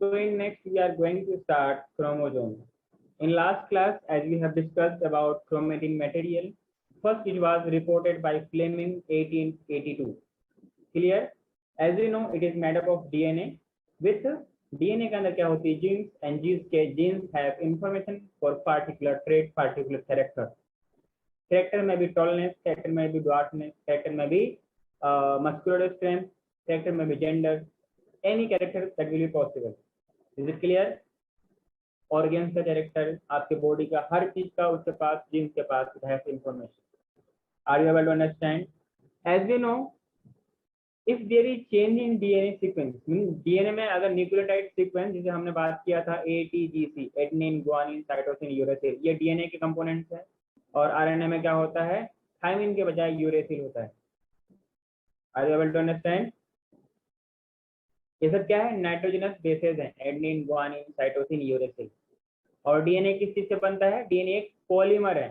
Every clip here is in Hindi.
So in next we are going to start chromosome. In last class, as we have discussed about chromatin material, first it was reported by Fleming 1882. Clear? As you know, it is made up of DNA. With DNA के अंदर क्या होती है? Genes, and genes have information for particular trait, particular character. Character may be tallness, character may be dwarfness, character may be muscular strength, character may be gender, any character that will be possible. Is it clear? Organs का कैरेक्टर, आपके बॉडी का हर चीज का उसके पास, जीन्स के पास है information. Are you able to understand? As we know, if there is change in DNA sequence, DNA में अगर न्यूक्लियोटाइड सीक्वेंस, जिसे हमने बात किया था ATGC, adenine, guanine, cytosine, uracil, ये डीएनए के कंपोनेंट्स हैं. और आरएनए में क्या होता है? थायमिन के बजाय यूरेसिल होता है. Are you able to understand? ये सब क्या है? नाइट्रोजनस बेसेस हैं, एडेनिन, गुआनिन, साइटोसिन, यूरेसिल. और डीएनए किस चीज से बनता है? डीएनए एक पॉलीमर है.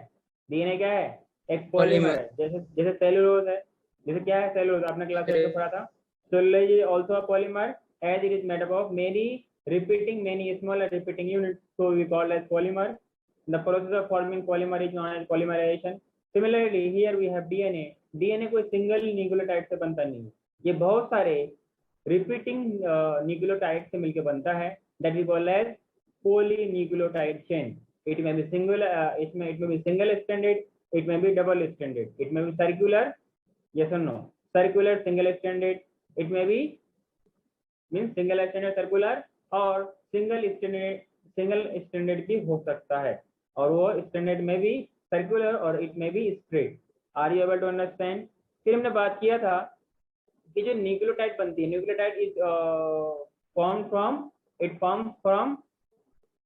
डीएनए क्या है? एक पॉलीमर है. जैसे सेलुलोज है. जैसे क्या है सेलुलोज? आपने क्लास में पढ़ा था. Cellulose is also a polymer as it is made up of many smaller repeating units, so we called as polymer. The process of forming polymer is known as polymerisation. Similarly here we have DNA. DNA कोई सिंगल न्यूक्लियोटाइड से बनता नहीं है, ये बहुत सारे रिपीटिंग न्यूक्लियोटाइड से मिलकर बनता है. That we call as polynucleotide chain. It may be single, it may be single stranded, it may be double stranded, it may be circular, yes or no? Circular, single stranded, it may be means single stranded, circular, और single stranded भी हो सकता है, और वो stranded में भी circular और it may be straight. Are you able to understand? फिर हमने बात किया था कि जो न्यूक्लियोटाइड बनती है, nucleotide is forms from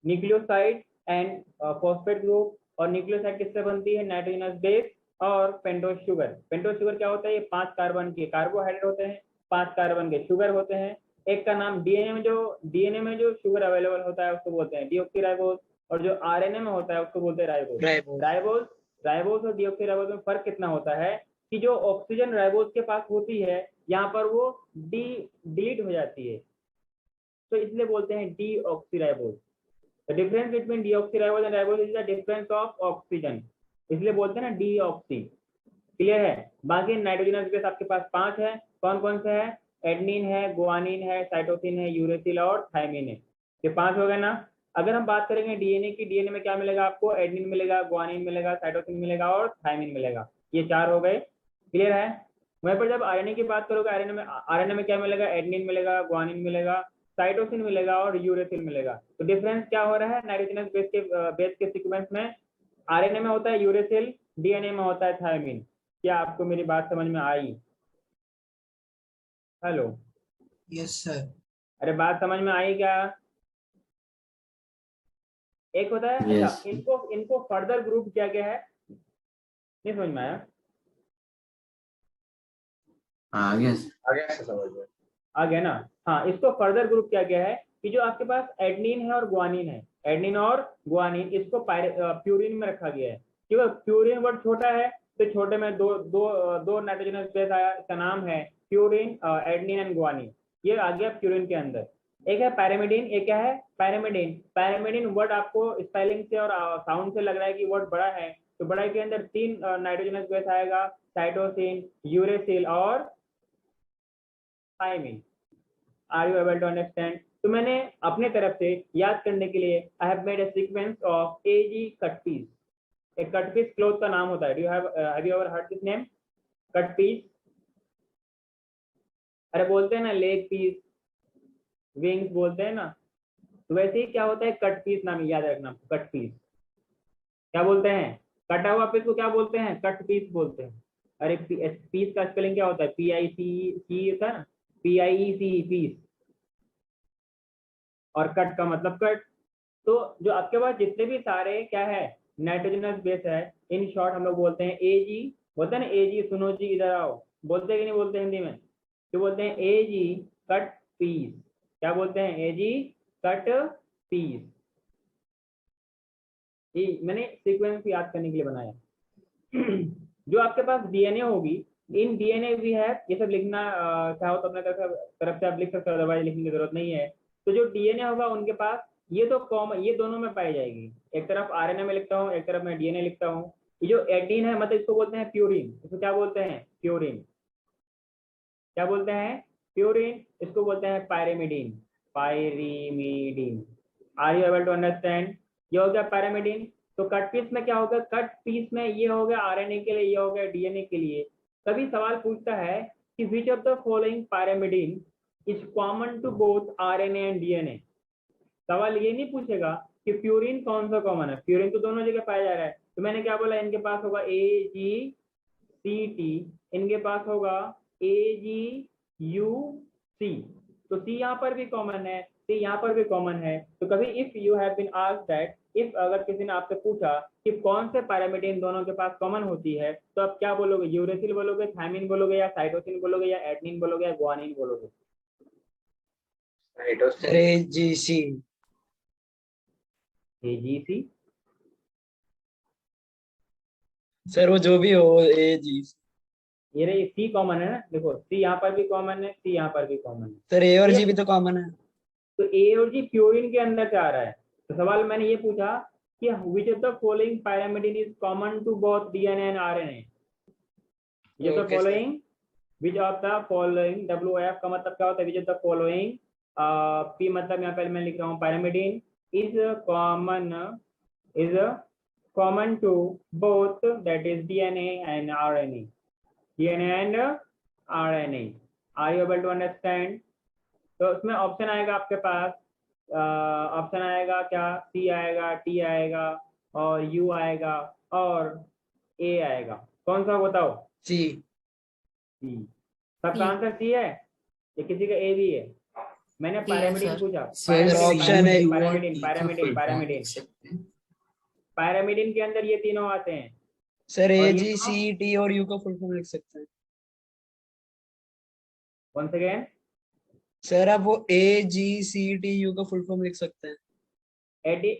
nucleoside and phosphate group. और न्यूक्लियोसाइड किससे बनती है? नाइट्रोजनस बेस और पेंटोज शुगर. पेंटोज शुगर क्या होता है? ये 5 कार्बन के कार्बोहाइड्रेट होते हैं, 5 कार्बन के शुगर होते हैं. एक का नाम डीएनए में जो शुगर अवेलेबल होता है उसको बोलते हैं डीऑक्सीराइबोज, और जो आरएनए में होता है उसको बोलते हैं राइबोज. राइबोज और डीऑक्सीराइबोज में फर्क कितना होता है कि जो ऑक्सीजन राइबोज के पास होती है, यहाँ पर वो डिलीट हो जाती है, तो इसलिए बोलते हैं deoxyribose. The difference between deoxyribose and ribose is the difference of oxygen, इसलिए बोलते हैं ना डीऑक्सी. क्लियर है? बाकी नाइट्रोजनस बेस आपके पास 5 है. कौन कौन से है? एडेनिन है, गुआनिन है, साइटोसिन है, यूरेसिल और थायमिन है. ये 5 हो गए ना. अगर हम बात करेंगे डीएनए की, डीएनए में क्या मिलेगा आपको? एडेनिन मिलेगा, गुआनिन मिलेगा, साइटोसिन मिलेगा और थायमिन मिलेगा. ये 4 हो गए. क्लियर है? वहीं पर जब आरएनए की बात करोगे, आरएनए में क्या मिलेगा? एडेनिन मिलेगा, गुआनिन मिलेगा, साइटोसिन मिलेगा और यूरेसिल मिलेगा. तो डिफरेंस क्या हो रहा है? नाइट्रोजनस बेस के सीक्वेंस में आरएनए में होता है यूरेसिल, डीएनए में होता है थायमिन. क्या आपको मेरी बात समझ में आई? हेलो? Yes sir. अरे बात समझ में आई क्या? एक होता है yes. अच्छा, इनको फर्दर ग्रुप किया गया है. नहीं समझ में आया? आ गया ना. हाँ, इसको फर्दर ग्रुप किया गया है कि जो आपके पास एडेनिन है और गुआनिन है, एडेनिन और गुआनिन, इसको प्यूरिन में रखा गया है. क्योंकि प्यूरिन वर्ड छोटा है, तो छोटे में दो नाइट्रोजनस बेस आया, इसका नाम है प्यूरिन, एडेनिन एंड गुआनिन. ये आ गया प्यूरिन के अंदर. एक है पैरामिडिन. एक क्या है? पैरामिडिन. पैरामिडिन वर्ड आपको स्पेलिंग से और साउंड से लग रहा है कि वर्ड बड़ा है, तो बड़ा के अंदर 3 नाइट्रोजनस बेस आएगा, साइटोसिन, यूरेसिल और thymine. Are you able to understand? तो मैंने अपने तरफ से याद करने के लिए I have made a sequence of AG cut piece. एक कट पीस क्लोथ का नाम होता है. Do you have you ever heard this name? Cut piece. अरे बोलते हैं ना लेग पीस, विंग्स बोलते हैं ना, तो वैसे ही क्या होता है? कट पीस नाम याद रखना. कट पीस क्या बोलते हैं? कटा हुआ पीस को क्या बोलते हैं? कट पीस बोलते हैं. अरे पीस का स्पेलिंग क्या होता है? PIC होता है ना, PIEC, पीस. और कट का मतलब कट. तो जो आपके पास जितने भी सारे क्या है नाइट्रोजनस बेस है, इन शॉर्ट हम लोग बोलते हैं एजी. बोलते हैं ना एजी, सुनो जी इधर आओ. बोलते हैं कि नहीं बोलते हिंदी में? तो बोलते हैं एजी कट पीस. क्या बोलते हैं? एजी कट पीस. ये मैंने सीक्वेंस याद करने के लिए बनाया. जो आपके पास डीएनए होगी, इन डीएनए भी है, ये सब लिखना चाहो तो अपने तरफ से आप लिख सकते हो, अदरवाइज लिखने की जरूरत नहीं है. तो जो डीएनए होगा उनके पास ये तो कॉमन, ये दोनों में पाई जाएगी। एक तरफ आरएनए में लिखता हूँ, एक तरफ मैं डीएनए लिखता हूँ। ये जो एडीन है मतलब इसको बोलते हैं प्यूरिन। इसको क्या बोलते हैं? प्यूरिन। क्या बोलते हैं? प्यूरिन। इसको बोलते हैं pyrimidine. Pyrimidine. Are you able to understand? ये हो गया पैरामिडीन। तो कट पीस में क्या होगा? कट पीस में ये हो गया आरएनए के लिए, ये हो गया डीएनए के लिए। कभी सवाल पूछता है कि which of the following pyrimidine is common to both RNA and DNA. सवाल ये नहीं पूछेगा कि प्यूरिन कौन सा कॉमन है। प्यूरिन तो दोनों जगह पाया जा रहा है। तो मैंने क्या बोला, इनके पास होगा AGCT, इनके पास होगा AGUC। तो सी यहाँ पर भी कॉमन है, सी यहाँ पर भी कॉमन है। तो कभी if you have been asked that, if अगर किसी ने आपसे पूछा कि कौन से पैरामीडिन दोनों के पास कॉमन होती है, तो आप क्या बोलोगे? यूरेसिल बोलोगे, थायमिन बोलोगे, या साइटोसिन बोलोगे, या एडनिन बोलोगे, या ग्वानिन बोलोगे? Sir AGC। AGC। सर वो जो भी हो, AGC। ये रही सी कॉमन है ना, देखो सी यहाँ पर भी कॉमन है, सी यहाँ पर भी कॉमन है। सर A और ये G भी तो कॉमन है। तो ए और जी प्यूरिन के अंदर से आ रहा है। तो सवाल मैंने ये पूछा कि which of the following pyrimidine is common to both DNA and RNA. Which of the okay sir. Following, which of the following, WF का मतलब क्या होता है? Which of the following, P मतलब यहाँ पहले मैं लिख रहा हूँ pyrimidine is common, is common to both, that is DNA and RNA. DNA and RNA. Are you able to understand? तो उसमें ऑप्शन आएगा आपके पास, ऑप्शन आएगा क्या? सी आएगा, टी आएगा, और यू आएगा, और ए आएगा। कौन सा बताओ? C। सी। सबका आंसर सी है या किसी का ए भी है? मैंने सी है पैरामिडिन सर। पूछा। सर ऑप्शन है। पैरामिडिन पैरामिडिन पैरामिडिन पैरामिडिन के अंदर ये तीनों आते हैं। सर और ये AGCT और U का फुल फॉर्म लिख सकते हैं। once again, सर आप वो AGCTU का फुल फॉर्म लिख सकते हैं। एडी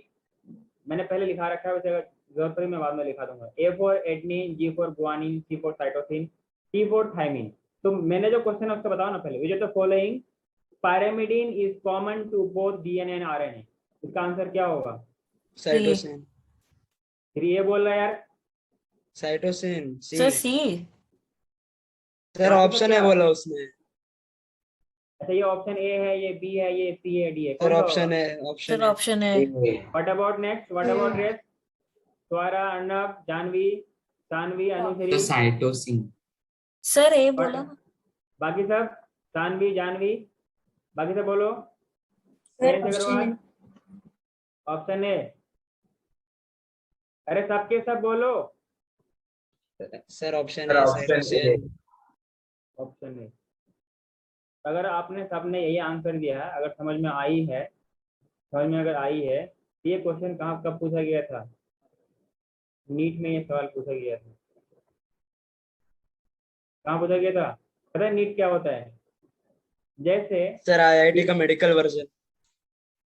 मैंने पहले लिखा रखा है, वैसे अगर जरूरत पड़ी मैं बाद में लिखा दूंगा। A for adenine, G for guanine, C for cytosine, T for thymine. तो मैंने जो क्वेश्चन है उसका बताओ ना पहले। Which of the following pyrimidine is common to both DNA and RNA. इसका आंसर क्या होगा? साइटोसिन। फिर ये बोल रहा है यार। Cytosine C। Sir C. Sir बाकी सब ऑप्शन है क्या? बोला उसने। अच्छा ये ऑप्शन ए है, ये बी है, ये सी है, डी है, सर कौन सा ऑप्शन होगा? है, सर ऑप्शन है। ऑप्शन है। What about next? What about rest? Swara, Arnav, Janvi, Sanvi, Anushri, cytosine. Sir A What? बोला ना। बाकी सब? सानवी, जानवी, बाकी सब बोलो। Sir Prince Agarwal, option A. अरे सबके सब बोलो। सर ऑप्शन है साइटोसिन। Option A. अगर आपने सबने यही आंसर दिया है, अगर समझ में आई है, समझ में अगर आई है, तो ये क्वेश्चन कहाँ कब पूछा गया था? नीट में ये सवाल पूछा गया था। कहाँ पूछा गया था? पता है नीट क्या होता है? जैसे सर IIT का मेडिकल वर्जन।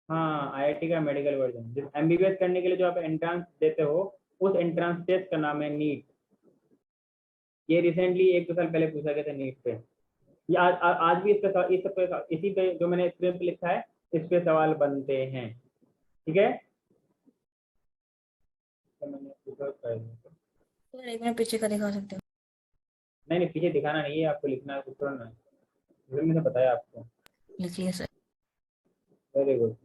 हाँ, आईआईटी का मेडिकल वर्जन। जिस एमबीबीएस करने के लिए जो आप एंट्रेंस देते हो, उस एंट्रेंस टेस्ट का नाम है नीट। ये रिसेंटली 1-2 साल पहले पूछा गया था नीट पे। ये आज भी इसी पे जो मैंने स्क्रीन पे लिखा है, इस पे सवाल बनते हैं। ठीक है, तो मैंने सर एक मिनट पीछे का दिखा सकते हो? नहीं, पीछे दिखाना नहीं है आपको, लिखना है, कुछ करना है। जैसे मैंने बताया आपको। लिखिए सर। Very good.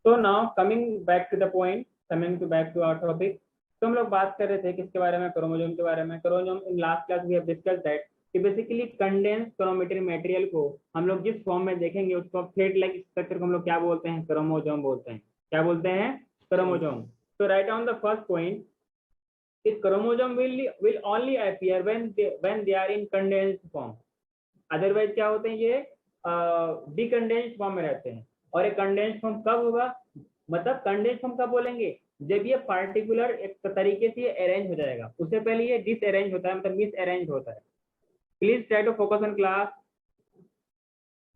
तो now coming back to the point, coming to back to our topic. तो हम लोग बात कर रहे थे किसके बारे में? क्रोमोसोम के बारे में। Chromosome in last class we have discussed that कि बेसिकली कंडेंस क्रोमेटिन मटेरियल को हम लोग जिस फॉर्म में देखेंगे उसको थ्रेड लाइक स्ट्रक्चर को हम लोग क्या बोलते हैं? क्रोमोसोम बोलते हैं। क्या बोलते हैं? क्रोमोसोम। तो right on the first point, इस chromosome will only appear when they are in condensed form। Otherwise क्या होते हैं? ये डिकंडेंस्ड फॉर्म में रहते हैं। और ये कंडेंस्ड फॉर्म कब होगा? मतलब कंडेंस्ड फॉर्म कब बोलेंगे? जब ये पार्टिकुलर एक तरीके से अरेंज हो जाएगा। उससे पहले ये डिसअरेंज होता है, मतलब मिस अरेंज होता है। Please try to focus on class,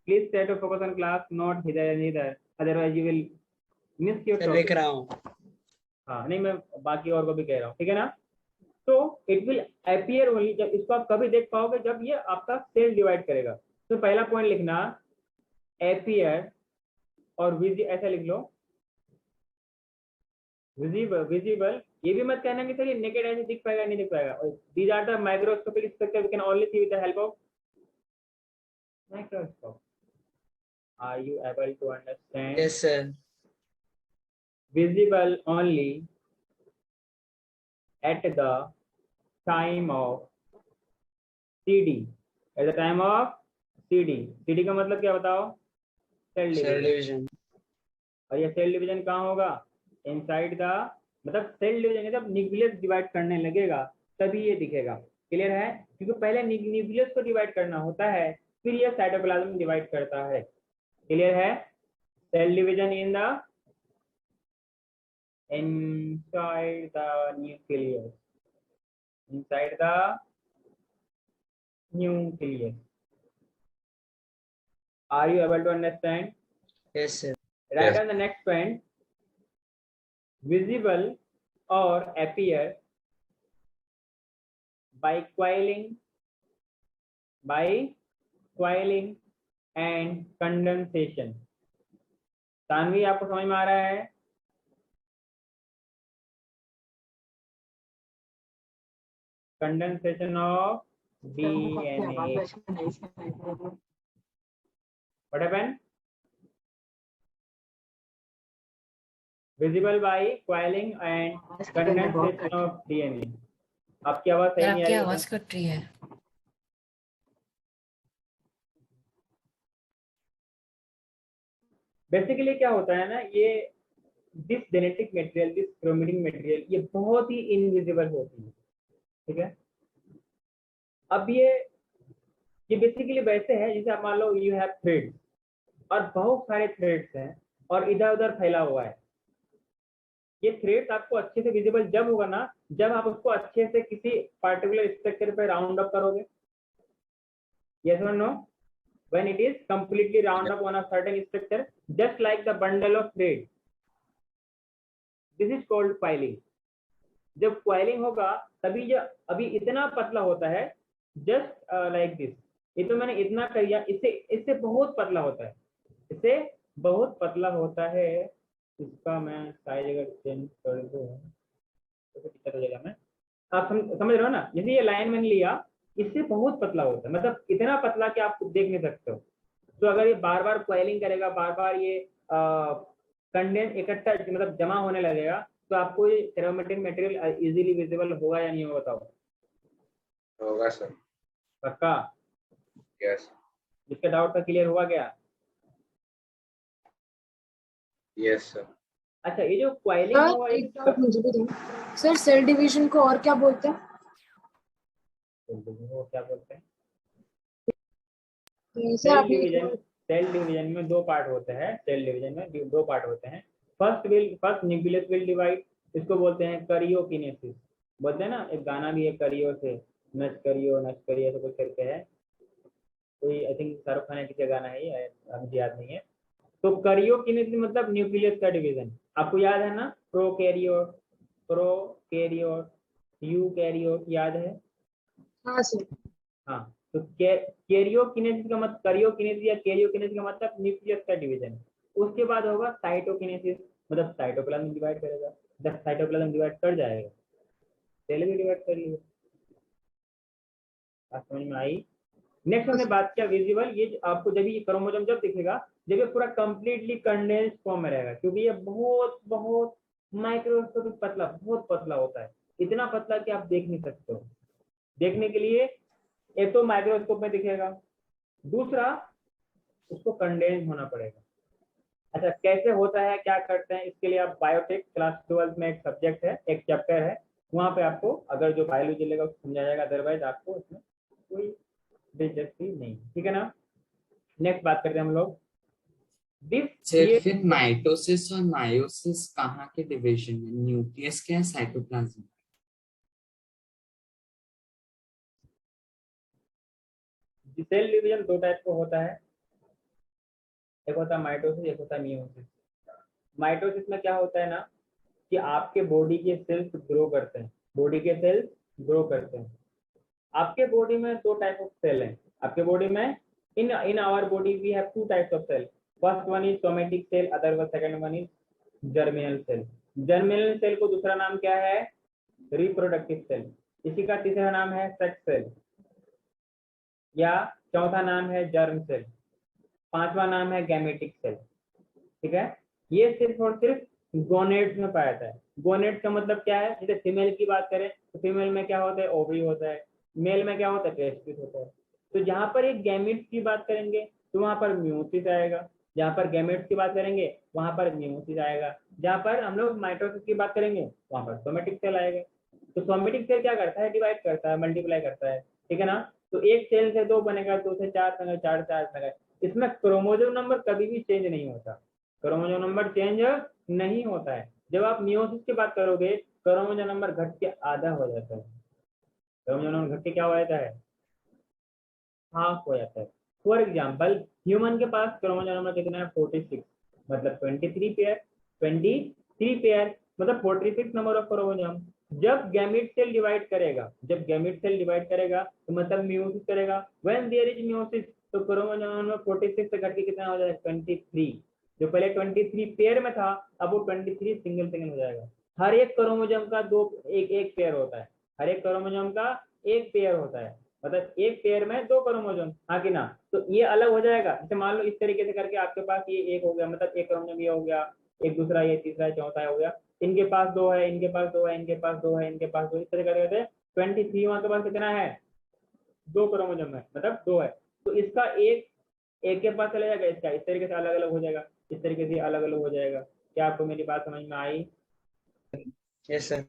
please try to focus on class, not here and here, otherwise you will miss your sir लिख टॉपिक। रहा हूँ। हाँ नहीं, मैं बाकी और को भी कह रहा हूँ, ठीक है ना। तो इट विल अपीयर ओनली, जब इसको आप कभी देख पाओगे जब ये आपका सेल डिवाइड करेगा। तो पहला पॉइंट लिखना अपीयर, और ऐसा लिख लो विजिबल। विजिबल ये भी मत कहना कि सर ये नेकेड ऐसे दिख पाएगा नहीं दिख पाएगा। These are the microscopic structure we can only see with the help of microscope. Are you able to understand? Yes sir. Visible only at the time of CD. At the time of CD. CD का मतलब क्या बताओ? Cell cell division. डिवीजन। और ये सेल डिवीजन कहाँ होगा? इनसाइड द, मतलब सेल डिवीजन जब न्यूक्लियस डिवाइड करने लगेगा तभी ये दिखेगा। क्लियर है? क्योंकि पहले न्यूक्लियस को डिवाइड करना होता है, फिर ये साइटोप्लाज्म डिवाइड करता है। क्लियर है? Cell division in the inside the nucleus. Inside the nucleus. Are you able to understand? Yes sir. Write Yes. on the next point. Visible or appear by coiling and condensation. Tanvi आपको समझ में आ रहा है? Condensation of DNA. What happened? Visible by coiling and condensation of DNA. आपकी आवाज सही नहीं आ आपकी रही है। आवाज कट रही है। बेसिकली क्या होता है ना, ये this genetic material, this chromatic material, ये बहुत ही इनविजिबल होती है। ठीक है? अब ये बेसिकली वैसे है जैसे आप मान लो यू हैव थ्रेड्स, और बहुत सारे थ्रेड्स हैं और इधर उधर फैला हुआ है। ये थ्रेड्स आपको अच्छे से विजिबल जब होगा ना, जब आप उसको अच्छे से किसी पार्टिकुलर स्ट्रक्चर पे राउंड अप करोगे। यस और no? When it is completely round up on a certain structure just like the bundle of thread, this is called coiling. जब कॉइलिंग होगा तभी जो अभी इतना पतला होता है, जस्ट लाइक दिस, ये तो मैंने इतना कर दिया, इससे बहुत पतला होता है, इससे बहुत पतला होता है। इसका मैं साइज अगर चेंज कर दूं तो दिक्कत हो जाएगा। मैं आप समझ रहे हो ना? जैसे ये लाइन मैंने लिया, इससे बहुत पतला होता है, मतलब इतना पतला कि आप देख नहीं सकते हो। तो अगर ये बार बार कॉइलिंग करेगा, बार बार ये कंडेंस इकट्ठा मतलब जमा होने लगेगा, तो आपको ये क्रोमेटिक मटेरियल इजीली विजिबल होगा या नहीं होगा बताओ? होगा सर। पक्का? यस। इसका डाउट का क्लियर हुआ क्या? Yes sir. अच्छा, ये जो कॉइलिंग हुआ एक डाउट मुझे भी था सर, सेल डिवीजन को और क्या बोलते हैं? वो क्या बोलते हैं? सर सेल आपने डिवीजन, सेल डिवीजन में दो पार्ट होते हैं। सेल डिवीजन में दो पार्ट होते हैं। फर्स्ट न्यूक्लियस विल डिवाइड, इसको बोलते हैं करियोकिनेसिस। बोलते हैं ना, एक गाना भी है करियो से नच करियो ऐसे कुछ करके है, कोई आई थिंक शाहरुख खान की गाना है ये, मुझे याद नहीं है। तो करियोकिनेसिस मतलब न्यूक्लियस का डिवीजन। आपको याद है ना? प्रोकैरियोट, यूकैरियोट, याद है? हाँ सर। हाँ, तो कैरियोकिनेसिस का मतलब, करियोकिनेसिस या कैरियोकिनेसिस का मतलब न्यूक्लियस का डिवीजन। उसके बाद होगा साइटोकिनेसिस, मतलब साइटोप्लाज्म डिवाइड करेगा। जब साइटोप्लाज्म डिवाइड कर जाएगा, सेल भी डिवाइड कर लिया। बात समझ में आई? नेक्स्ट हमने बात किया विजिबल। ये आपको जब ये क्रोमोसोम जब दिखेगा जब ये पूरा कंप्लीटली कंडेंस फॉर्म में रहेगा, क्योंकि ये बहुत बहुत माइक्रोस्कोपिक पतला, बहुत पतला होता है, इतना पतला कि आप देख नहीं सकते हो। देखने के लिए एक तो माइक्रोस्कोप में दिखेगा, दूसरा उसको कंडेंस होना पड़ेगा। अच्छा, कैसे होता है, क्या करते हैं, इसके लिए आप बायोटेक क्लास 12 में एक सब्जेक्ट है, एक चैप्टर है, वहां पे आपको अगर जो बायोलॉजी लेगा उसको समझाया जाएगा, अदरवाइज आपको उसमें कोई दिलचस्पी नहीं। ठीक है ना? नेक्स्ट बात करते हैं हम लोग सर फिर माइटोसिस और मायोसिस कहाँ के डिवीजन में, न्यूक्लियस के या साइटोप्लाज्म? सेल डिवीजन दो टाइप का होता है, एक होता है माइटोसिस, एक होता है मियोसिस। माइटोसिस में क्या होता है ना, कि आपके बॉडी के सेल्स ग्रो करते हैं, बॉडी के सेल्स ग्रो करते हैं। आपके बॉडी में दो टाइप ऑफ सेल हैं आपके बॉडी में। In our body we have two types of cell. First one is somatic cell, other one second one is germinal cell. Germinal cell को दूसरा नाम क्या है? Reproductive cell. इसी का तीसरा नाम है सेक्स सेल, या चौथा नाम है जर्म सेल, पांचवा नाम है गैमेटिक सेल। ठीक है, ये सिर्फ और सिर्फ गोनेड्स में पाया जाता है। गोनेड्स का मतलब क्या है? जैसे फीमेल की बात करें तो फीमेल में क्या होता है? ओवरी होता है। मेल में क्या होता है? टेस्टिस होता है। तो जहां पर एक गैमेट्स की बात करेंगे तो वहां पर म्यूसिस आएगा, जहां पर गैमेट्स की बात करेंगे वहां पर म्यूसिस आएगा, जहां पर हम लोग माइटोसिस की बात करेंगे वहां पर सोमेटिक सेल आएगा। तो सोमेटिक सेल क्या करता है? डिवाइड करता है, मल्टीप्लाई करता है। ठीक है ना? तो एक सेल से दो बनेगा, दो से चार बनेगा, चार से चार बनेगा। इसमें क्रोमोसोम नंबर कभी भी चेंज नहीं होता, क्रोमोसोम नंबर चेंज नहीं होता है। जब आप मियोसिस की बात करोगे क्रोमोसोम नंबर घट के आधा हो जाता है, क्रोमोसोम नंबर घट के क्या हो जाता है? हाफ हो जाता है। फॉर एग्जाम्पल ह्यूमन के पास क्रोमोसोम नंबर कितना है? 46, मतलब 23 पेयर, 23 पेयर मतलब 46 नंबर ऑफ क्रोमोसोम। जब गैमेट सेल डिवाइड करेगा, जब गैमेट सेल डिवाइड करेगा तो मतलब मियोसिस करेगा। व्हेन देयर इज मियोसिस तो क्रोमोसोम नंबर 46 से घट के कितना हो जाएगा? 23। जो पहले 23 पेयर में था अब वो 23 सिंगल सिंगल हो जाएगा। हर एक क्रोमोसोम का एक पेयर होता है, हर एक क्रोमोसोम का एक पेयर होता है, मतलब एक पेयर में दो क्रोमोसोम, हाँ कि ना? तो ये अलग हो जाएगा। जैसे मान लो इस तरीके से करके आपके पास ये एक हो गया, मतलब एक क्रोमोसोम ये हो गया, एक दूसरा, ये तीसरा, चौथा हो गया। इनके पास दो है, इनके पास दो है, इनके पास दो है, इनके पास दो, इस तरह करके 23 वहां के पास कितना है? दो क्रोमोसोम है, मतलब दो है। तो इसका एक एक के पास चला जाएगा, इसका इस तरीके से अलग अलग हो जाएगा, इस तरीके से अलग अलग हो जाएगा। क्या आपको मेरी बात समझ में आई? Yes sir.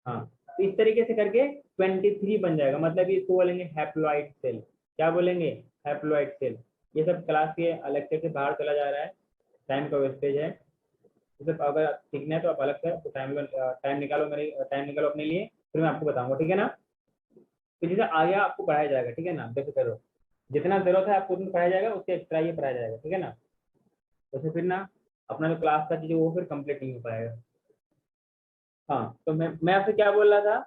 हाँ, तो इस तरीके से करके 23 बन जाएगा, मतलब इसको बोलेंगे हैप्लॉइड सेल। क्या बोलेंगे? Haploid cell. ये सब क्लास के लेक्चर से बाहर चला जा रहा है, टाइम का वेस्टेज है। ये सब अगर सीखना है तो आप अलग से तो टाइम निकालो, टाइम निकालो अपने लिए, फिर मैं आपको बताऊंगा। ठीक है ना? तो जैसे आगे आपको पढ़ाया जाएगा, ठीक है ना? बेफिक्र रहो, जितना जरूरत है आपको उतना पढ़ाया जाएगा, उससे एक्स्ट्रा ये पढ़ाया जाएगा। ठीक है ना? वैसे फिर ना अपना जो क्लास का चीज है वो फिर कंप्लीट नहीं हो पाएगा। हाँ, तो मैं आपसे क्या बोल रहा था?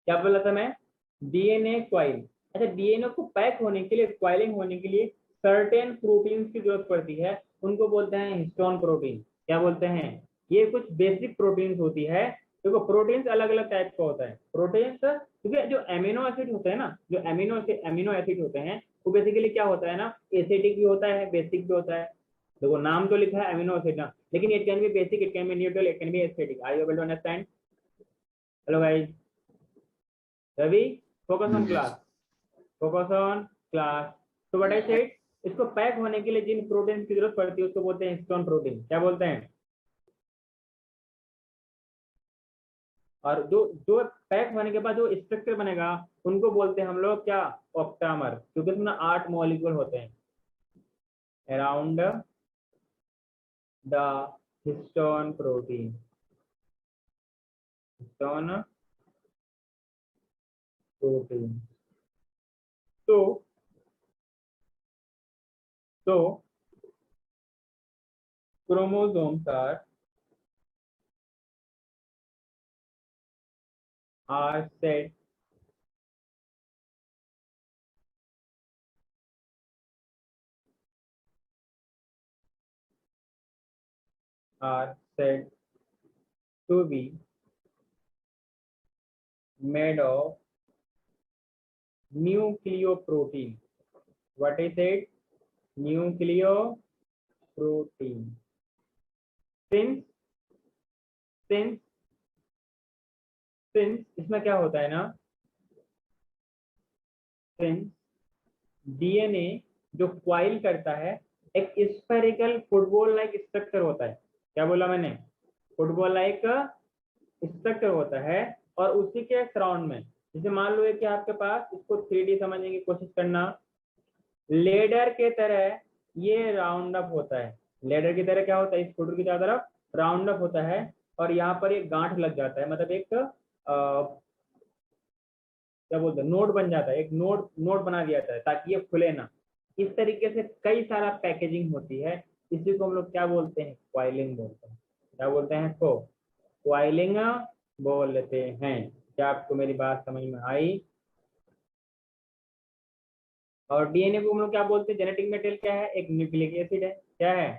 क्या बोल रहा था मैं? DNA coil. अच्छा, डीएनए को पैक होने के लिए, क्वाइलिंग होने के लिए सर्टेन प्रोटीन्स की जरूरत पड़ती है, उनको बोलते हैं हिस्टोन प्रोटीन। क्या बोलते हैं? ये कुछ बेसिक प्रोटीन्स होती है। देखो प्रोटीन्स अलग अलग टाइप का होता है। प्रोटीन्स क्योंकि जो एमिनो एसिड होते हैं ना, जो एमिनो एसिड होते हैं वो बेसिकली क्या होता है ना, एसिडिक भी होता है, बेसिक भी होता है। देखो नाम तो लिखा है एमिनो एसिड ना, लेकिन it can be basic, it can be neutral, it can be acidic. Are you able to understand? Hello guys, Ravi, focus on class, focus on class. तो व्हाट आई सेड, इसको पैक होने के लिए जिन प्रोटीन की जरूरत पड़ती है उसको बोलते हैं हिस्टोन प्रोटीन। क्या बोलते हैं? और जो जो पैक होने के बाद जो स्ट्रक्चर बनेगा उनको बोलते हैं हम लोग क्या? ऑक्टामर, क्योंकि इसमें 8 मॉलिक्यूल होते हैं around the histone protein. Histone protein. तो chromosomes are said to be made of nucleoprotein. What is it? Nucleoprotein. Since since since इसमें क्या होता है ना, since डीएनए जो क्वाइल करता है एक स्फेरिकल फुटबॉल लाइक स्ट्रक्चर होता है। क्या बोला मैंने? फुटबॉल लाइक स्ट्रक्चर होता है, और उसी के सराउंड में जैसे मान लो कि आपके पास, इसको 3D समझने की कोशिश करना, लेडर के तरह ये राउंड अप होता है। लेडर की तरह क्या होता है? इस फोटो की चारों तरफ राउंड अप होता है, और यहाँ पर एक गांठ लग जाता है, मतलब एक क्या बोलते हैं, नोड बन जाता है, एक नोड बना दिया जाता है ताकि ये खुले ना। इस तरीके से कई सारा पैकेजिंग होती है, इसी को हम लोग क्या बोलते हैं, क्वाइलिंग बोलते हैं। क्या बोलते हैं इसको, क्वाइलिंग बोलते हैं। क्या आपको मेरी बात समझ में आई? और डीएनए को हम लोग क्या बोलते हैं, जेनेटिक मटेरियल क्या है, एक न्यूक्लिक एसिड है। क्या है,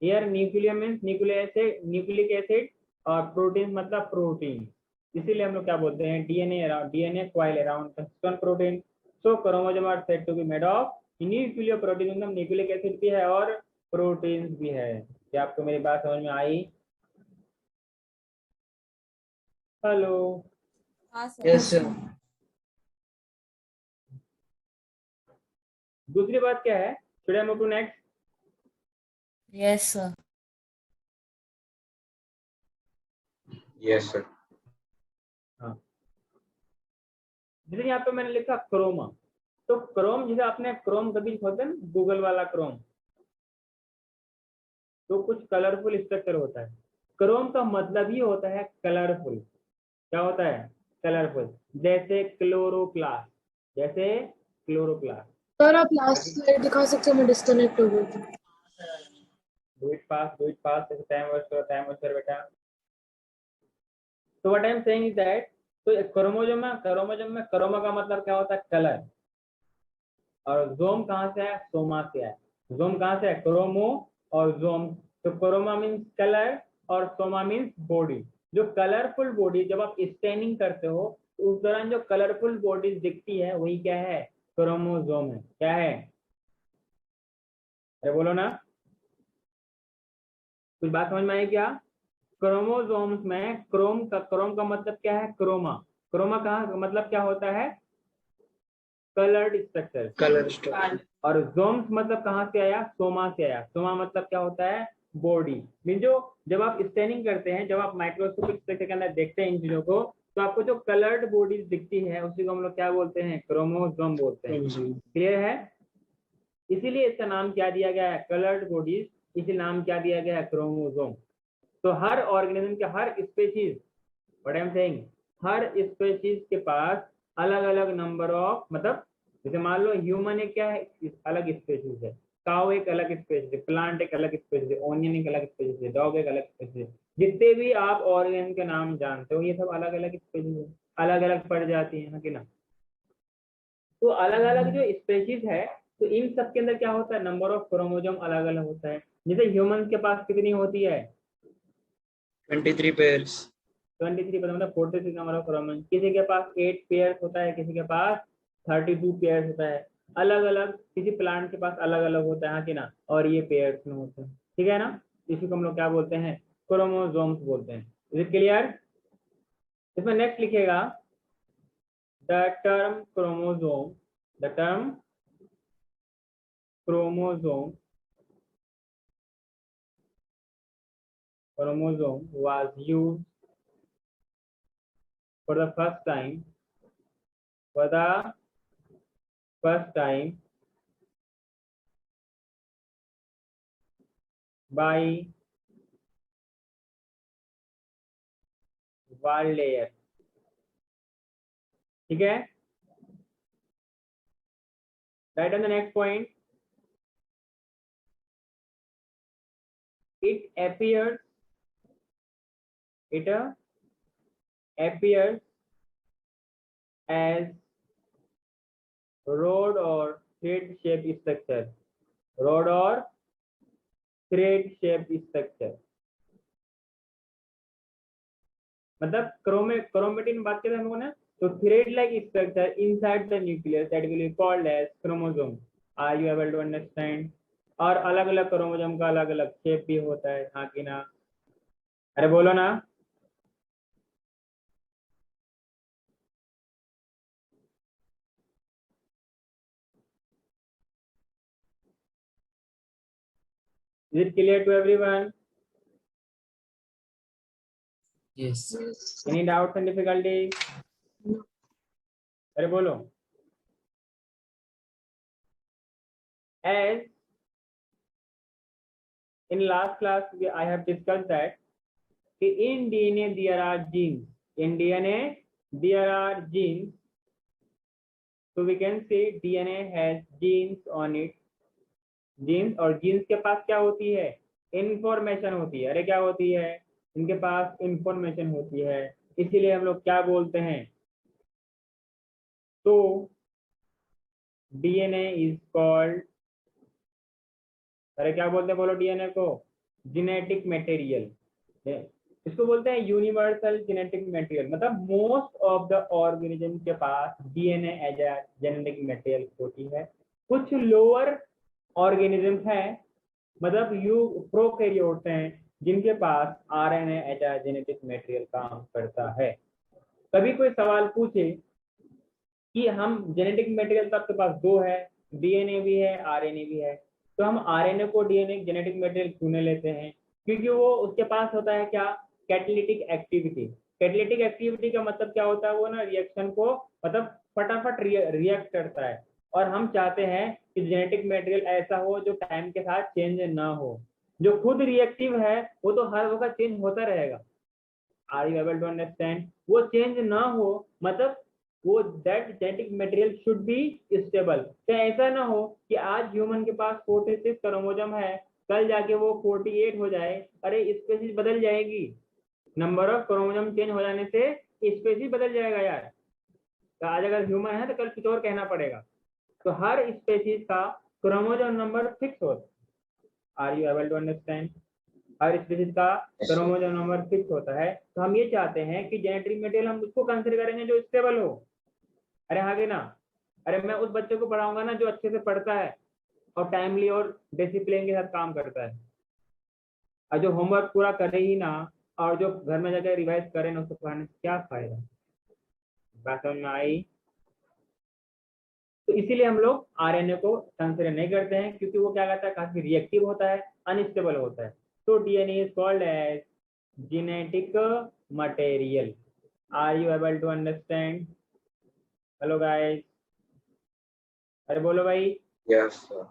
here nuclear means nucleic acid, और प्रोटीन मतलब प्रोटीन। इसीलिए हम लोग क्या बोलते हैं, DNA coil around constituent protein. So chromosome are said to be made of nuclear protein, मतलब न्यूक्लिक एसिड भी है और प्रोटीन भी है। क्या आपको मेरी बात समझ में आई? हेलो, हाँ सर। Yes sir. दूसरी बात क्या है, should I move to next? Yes sir. Yes, sir. हाँ, जैसे यहाँ पे मैंने लिखा क्रोमा, तो क्रोम, जैसे आपने क्रोम कभी खोलते हैं ना, गूगल वाला क्रोम, तो कुछ कलरफुल स्ट्रक्चर होता है। क्रोम का मतलब ही होता है कलरफुल। क्या होता है, कलरफुल। जैसे क्लोरोप्लास्ट, जैसे क्लोरोप्लास्ट। सर आप लास्ट स्लाइड दिखा सकते हो, मैं डिस्कनेक्ट हो गई थी। Do it fast, do it fast, time waste कर बेटा। तो what I am saying is that, तो क्रोमोसोम में क्रोमा का मतलब क्या होता है, कलर। और जोम कहाँ से है, सोमा से है। जोम कहाँ से है, क्रोमो और जोम। तो क्रोमा मीन्स कलर और सोमा मीन्स बॉडी। जो कलरफुल बॉडी, जब आप स्टेनिंग करते हो तो उस दौरान जो कलरफुल बॉडी दिखती है वही क्या है, क्रोमोसोम है। क्या है, अरे बोलो ना, कुछ बात समझ में आई क्या? क्रोमोसोम्स में क्रोम का मतलब क्या है, क्रोमा। क्रोमा का मतलब क्या होता है, कलर्ड स्ट्रक्चर। Colour store. और जोम्स मतलब कहाँ से आया, सोमा से आया। सोमा मतलब क्या होता है, बॉडी। मीन जो, जब आप स्टेनिंग करते हैं, जब आप माइक्रोस्कोपिक स्ट्रक्चर के अंदर देखते हैं इन चीजों को, तो आपको जो कलर्ड बॉडीज दिखती है उसी को हम लोग क्या बोलते हैं, क्रोमोसोम बोलते हैं। क्लियर है? इसीलिए इसका नाम क्या दिया गया है, कलर्ड बॉडीज, इसी नाम क्या दिया गया है, क्रोमोसोम। तो हर ऑर्गेनिज्म के, हर species, what I am saying, हर स्पेशीज के पास अलग अलग नंबर ऑफ, मतलब जैसे मान लो ह्यूमन एक क्या है, अलग स्पेशीज है, काउ एक अलग स्पेशीज है, प्लांट एक अलग स्पेशीज है, ओनियन एक अलग स्पेशीज है, डॉग एक अलग स्पेशीज है। जितने भी आप ऑर्गेन के नाम जानते हो ये सब अलग अलग स्पेशीज है, अलग अलग पड़ जाती है कि ना। तो अलग अलग जो स्पेशीज है, तो इन सब के अंदर क्या होता है, नंबर ऑफ क्रोमोसोम अलग अलग होता है। जैसे ह्यूमन के पास कितनी होती है, 23 पेयर्स। 23, मतलब 46 नंबर ऑफ क्रोमोसोम। किसी के पास 8 पेयर्स होता है, किसी के पास 32 पेयर्स होता है। अलग अलग, किसी प्लांट के पास अलग अलग होता है, हाँ कि ना, और ये पेयर्स में होते हैं। ठीक है ना, इसी को हम लोग क्या बोलते हैं, क्रोमोसोम्स बोलते हैं। Is it clear? इसमें नेक्स्ट लिखेगा, the term chromosome, the term chromosome, chromosome was used for the first time, for the first time by Waldeyer. ठीक है, right on the next point, it appears as rod or thread shaped structure, rod or thread shaped structure। मतलब क्रोमेटिन बात करें हम लोगों ने, तो thread like structure inside the nucleus that will be called as chromosome. Are you able to understand? और अलग अलग क्रोमोसोम का अलग अलग शेप भी होता है, हाँ कि ना, अरे बोलो ना। Is it clear to everyone? Yes. Any doubts and difficulties? अरे बोलो। As in last class I have discussed that in DNA there are genes. In DNA there are genes. So we can say DNA has genes on it. Genes, और जीन्स के पास क्या होती है? इंफॉर्मेशन होती है। अरे क्या होती है? इनके पास इंफॉर्मेशन होती है, इसीलिए हम लोग क्या बोलते हैं? तो डीएनए इज कॉल्ड, अरे क्या बोलते हैं बोलो डीएनए को? Genetic material. इसको बोलते हैं यूनिवर्सल जेनेटिक मटेरियल। मतलब मोस्ट ऑफ द ऑर्गेनिज्म के पास DNA as a genetic material होती है। कुछ लोअर ऑर्गेनिज्म है, मतलब प्रोकैरियोट्स हैं, जिनके पास RNA as a genetic material काम करता है। कभी कोई सवाल पूछे कि हम जेनेटिक मटेरियल तो आपके पास दो है, डीएनए भी है, आरएनए भी है, तो हम आरएनए को डीएनए जेनेटिक मटेरियल क्यों नहीं लेते हैं? क्योंकि वो उसके पास होता है क्या? Catalytic activity. कैटालिटिक एक्टिविटी का मतलब क्या होता है? वो ना रिएक्शन को मतलब फटाफट रिएक्ट करता है, और हम चाहते हैं कि जेनेटिक मटेरियल ऐसा हो जो टाइम के साथ चेंज ना हो। जो खुद रिएक्टिव है वो तो हर वक्त चेंज होता रहेगा। Are you able to understand? वो चेंज ना हो, मतलब वो that genetic material should be stable. तो ऐसा ना हो कि आज ह्यूमन के पास 46 क्रोमोसोम है, कल जाके वो 48 हो जाए। अरे स्पेसीज बदल जाएगी, नंबर ऑफ क्रोमोसोम चेंज हो जाने से स्पेसीज बदल जाएगा यार। तो आज अगर ह्यूमन है तो कल कुछ और कहना पड़ेगा। तो हर स्पेसीज का क्रोमोसोम नंबर फिक्स होता है। Are you able to understand? हर स्पीशीज का क्रोमोसोम नंबर फिक्स होता है। तो हम ये चाहते हैं कि जेनेटिक मटेरियल हम उसको कंसीडर करेंगे जो स्टेबल हो। अरे हाँ ना? अरे मैं उस बच्चे को पढ़ाऊंगा ना जो अच्छे से पढ़ता है और टाइमली और डिसिप्लिन के साथ काम करता है, और जो होमवर्क पूरा करे ही ना और जो घर में जाकर रिवाइज करे ना, उसको पढ़ाने से क्या फायदा? बात समझ में आई? तो इसीलिए हम लोग आरएनए को कंसीडर नहीं करते हैं, क्योंकि वो क्या करता है? काफी रिएक्टिव होता है, अनस्टेबल होता है। So DNA is called as genetic material. Are you able to understand? Hello guys. अरे बोलो भाई। Yes, sir.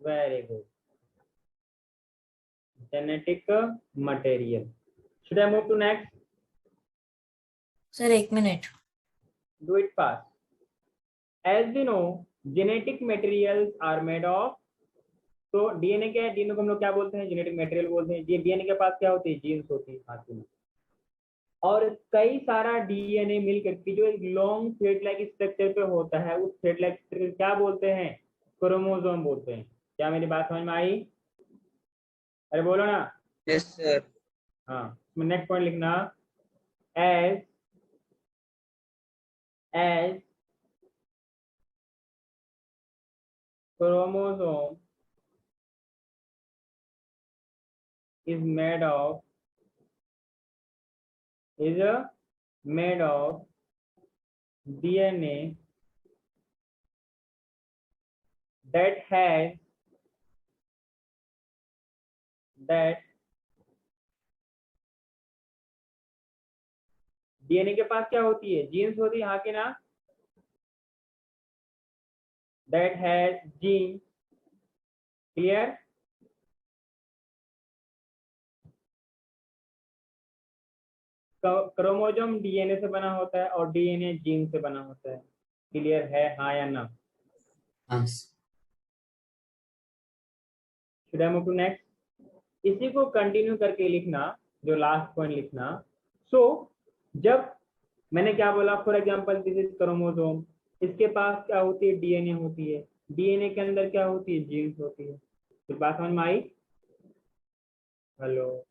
Very good. Genetic material. Should I move to next? Sir 1 minute. Do it fast. As we know, genetic materials are made of, तो डीएनए क्या है? डीएनए को हम लोग क्या बोलते हैं? जेनेटिक मटेरियल बोलते हैं। ये डीएनए के पास क्या होती है? जीन्स होती है हाथ में, और कई सारा डीएनए मिलकर के जो एक लॉन्ग थ्रेड लाइक स्ट्रक्चर पे होता है, उस थ्रेड लाइक स्ट्रक्चर क्या बोलते हैं? क्रोमोसोम बोलते हैं। क्या मेरी बात समझ में आई? अरे बोलो ना। Yes sir. हाँ, नेक्स्ट पॉइंट लिखना। As chromosome is made of DNA that DNA के पास क्या होती है? जीन्स होती है, हाँ कि ना? That has gene. Clear? Chromosome DNA से बना होता है और डीएनए जीन से बना होता है। क्लियर है, हाँ या ना? हाँ should I move to next? इसी को कंटिन्यू करके लिखना, जो लास्ट पॉइंट लिखना। सो जब मैंने क्या बोला, for example this is chromosome, इसके पास क्या होती है? डीएनए होती है। डीएनए के अंदर क्या होती है? जीन्स होती है। तो बात समझ में आई? हेलो?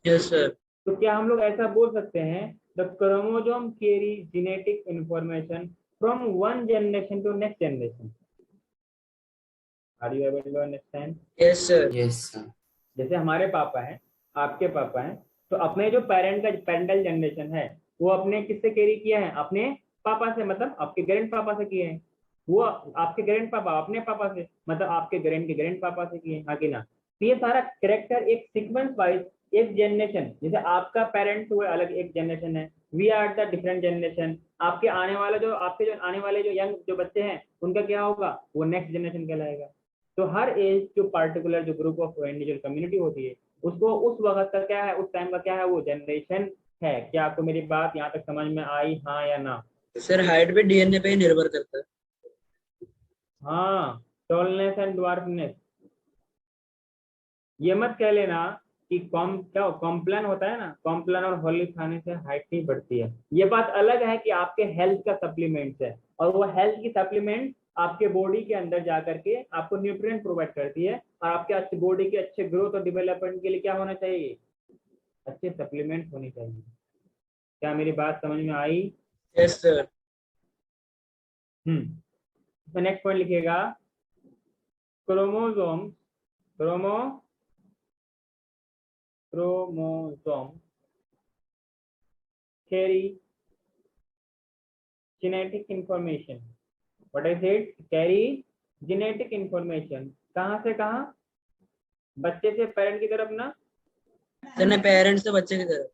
Yes sir. तो क्या हम लोग ऐसा बोल सकते हैं, the chromosome carry genetic information from one generation to next generation? Are you able to understand? Yes sir. Yes sir. जैसे हमारे पापा हैं, आपके पापा हैं, तो अपने जो पेरेंटल जनरेशन है वो अपने किससे कैरी किया है? अपने पापा से, मतलब आपके ग्रैंड पापा से किए हैं। वो आपके ग्रैंड पापा अपने पापा से, मतलब आपके ग्रैंड पापा से किए हैं, हाँ कि ना? तो ये सारा कैरेक्टर एक सीक्वेंस वाइज एक जनरेशन, जैसे आपका पेरेंट्स हुए अलग एक जनरेशन है, we are the different generation. आपके आने वाले जो यंग जो बच्चे हैं उनका क्या होगा? वो नेक्स्ट जनरेशन कहलाएगा। तो हर एज जो पार्टिकुलर जो ग्रुप ऑफ इंडिविजुअल कम्युनिटी होती है, उसको उस वक्त का क्या है, उस टाइम का क्या है, वो जनरेशन है। क्या आपको मेरी बात यहाँ तक समझ में आई, हाँ या ना? सर हाइट भी डीएनए पे ही निर्भर करता है। हाँ, टॉलनेस एंड ड्वार्फनेस। ये मत कह लेना कि क्या कॉम्प्लान होता है ना, कॉम्प्लान और होली खाने से हाइट नहीं बढ़ती है। ये बात अलग है कि आपके हेल्थ का सप्लीमेंट्स है, और वो हेल्थ की सप्लीमेंट आपके बॉडी के अंदर जा करके आपको न्यूट्रिएंट प्रोवाइड करती है, और आपके अच्छे बॉडी के अच्छे ग्रोथ और डेवलपमेंट के लिए क्या होना चाहिए, अच्छे सप्लीमेंट होने चाहिए। क्या मेरी बात समझ में आई? Yes sir. तो नेक्स्ट पॉइंट लिखिएगा, chromosome chromosome carry genetic information. What I said, carry genetic information. कहाँ से कहाँ? बच्चे से पेरेंट की तरफ ना? सर पेरेंट्स से बच्चे की तरफ।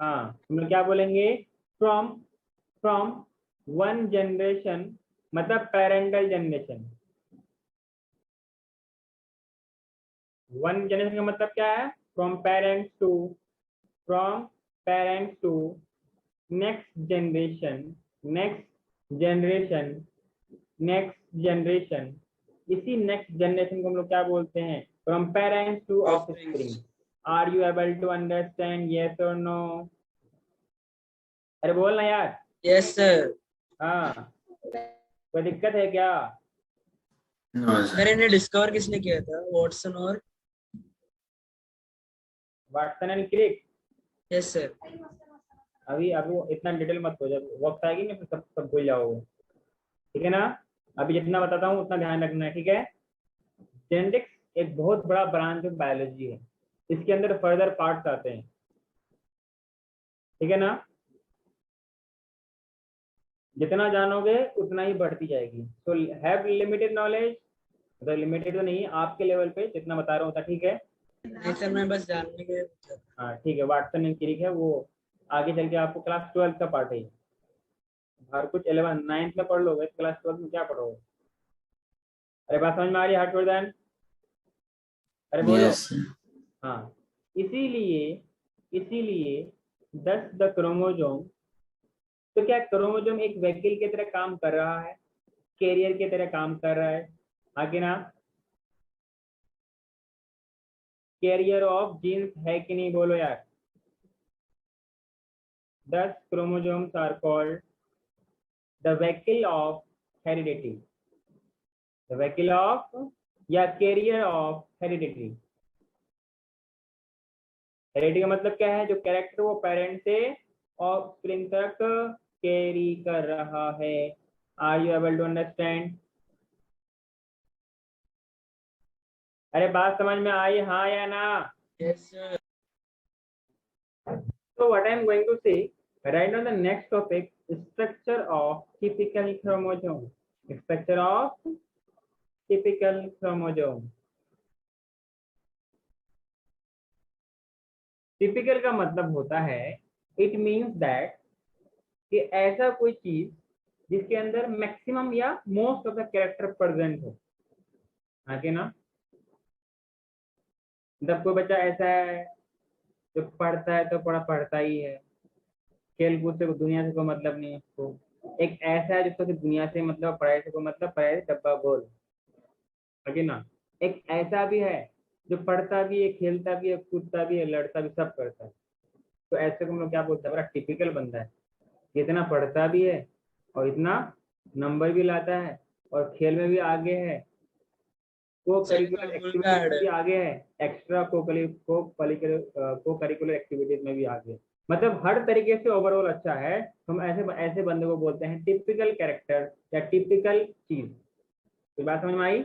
हाँ, हम लोग क्या बोलेंगे, फ्रॉम वन जनरेशन, मतलब पेरेंटल जनरेशन। वन जनरेशन का मतलब क्या है, from parents to next generation, next generation. इसी नेक्स्ट जनरेशन को हम लोग क्या बोलते हैं, from parents to offspring. Are you able to understand, yes और नो? अरे बोल ना यार। Yes sir. हाँ, कोई दिक्कत है क्या? सर इन्हें डिस्कवर किसने किया था, वॉटसन और? Watson and Crick. Yes sir. अभी वो इतना डिटेल मत हो, जब वक्त आएगी ना फिर सब भूल जाओगे, ठीक है ना? अभी जितना बताता हूँ उतना ध्यान रखना है, ठीक है? जेनेटिक्स एक बहुत बड़ा ब्रांच ऑफ बायोलॉजी है, इसके अंदर फर्दर पार्ट्स आते हैं, ठीक है ना? जितना जानोगे उतना ही बढ़ती जाएगी। तो हैव लिमिटेड नॉलेज, मतलब लिमिटेड तो नहीं, आपके लेवल पे जितना बता रहा हूँ, ठीक है? नहीं सर मैं बस जानने के। हाँ ठीक है, वाटसन एंड क्रिक है वो, आगे चल के आपको क्लास 12 का पार्ट है। और कुछ 11 9th में पढ़ लोगे, क्लास 12 में क्या पढ़ोगे? अरे बात समझ में आ रही है? हार्ट वर्धन, अरे बोलो। हाँ, इसीलिए 10 क्रोमोजोम। तो क्या क्रोमोजोम एक व्हीकल की तरह काम कर रहा है, कैरियर की तरह काम कर रहा है, हाँ कि ना? कैरियर ऑफ जीन्स है कि नहीं, बोलो यार। 10 chromosomes are called the vehicle of heredity, the vehicle of या कैरियर ऑफ हेरिडिटी। हेरिडिटी का मतलब क्या है, जो कैरेक्टर वो पेरेंट से ऑफस्प्रिंग तक कैरी कर रहा है। Are you able to understand? अरे बात समझ में आई, हाँ या ना? Yes sir. So what I am going to say right now, the next topic is structure of typical chromosome. Structure of typical chromosome. Typical का मतलब होता है, it means that कि ऐसा कोई चीज जिसके अंदर मैक्सिमम या most of the character present हो, हाँ कि ना? जब कोई बच्चा ऐसा है जो पढ़ता है तो पढ़ता ही है, खेल कूद से दुनिया से कोई मतलब नहीं है उसको। एक ऐसा है जिसको सिर्फ दुनिया से मतलब, पढ़ाई से कोई मतलब, पढ़ाई से डब्बा गोल, है ना? एक ऐसा भी है जो पढ़ता भी है, खेलता भी है, कूदता भी है, लड़ता भी, सब करता है। तो ऐसे को हम लोग क्या बोलते हैं, बड़ा टिपिकल बंदा है, इतना पढ़ता भी है और इतना नंबर भी लाता है और खेल में भी आगे है, को करिकुलर एक्टिविटीज में भी आगे है, एक्स्ट्रा को करिकुलर एक्टिविटीज में भी आगे है। मतलब हर तरीके से ओवरऑल अच्छा है। हम ऐसे बंदे को बोलते हैं टिपिकल कैरेक्टर या टिपिकल चीज। तो बात समझ में आई?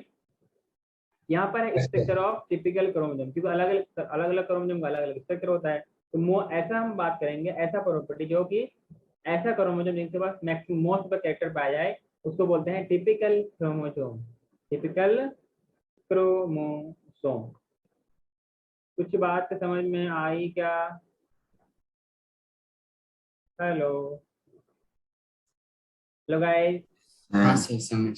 यहाँ पर है स्ट्रक्चर ऑफ टिपिकल क्रोमोसोम, क्योंकि अलग अलग क्रोमोसोम का अलग अलग स्ट्रक्चर होता है। तो ऐसा हम बात करेंगे, ऐसा प्रॉपर्टी जो कि ऐसा क्रोमोसोम जिनके पास maximum most of the character पाया जाए, उसको बोलते हैं टिपिकल क्रोमोसोम। Typical chromosome. कुछ बात समझ में आई क्या? Hello hello guys. हाँ सर समझ।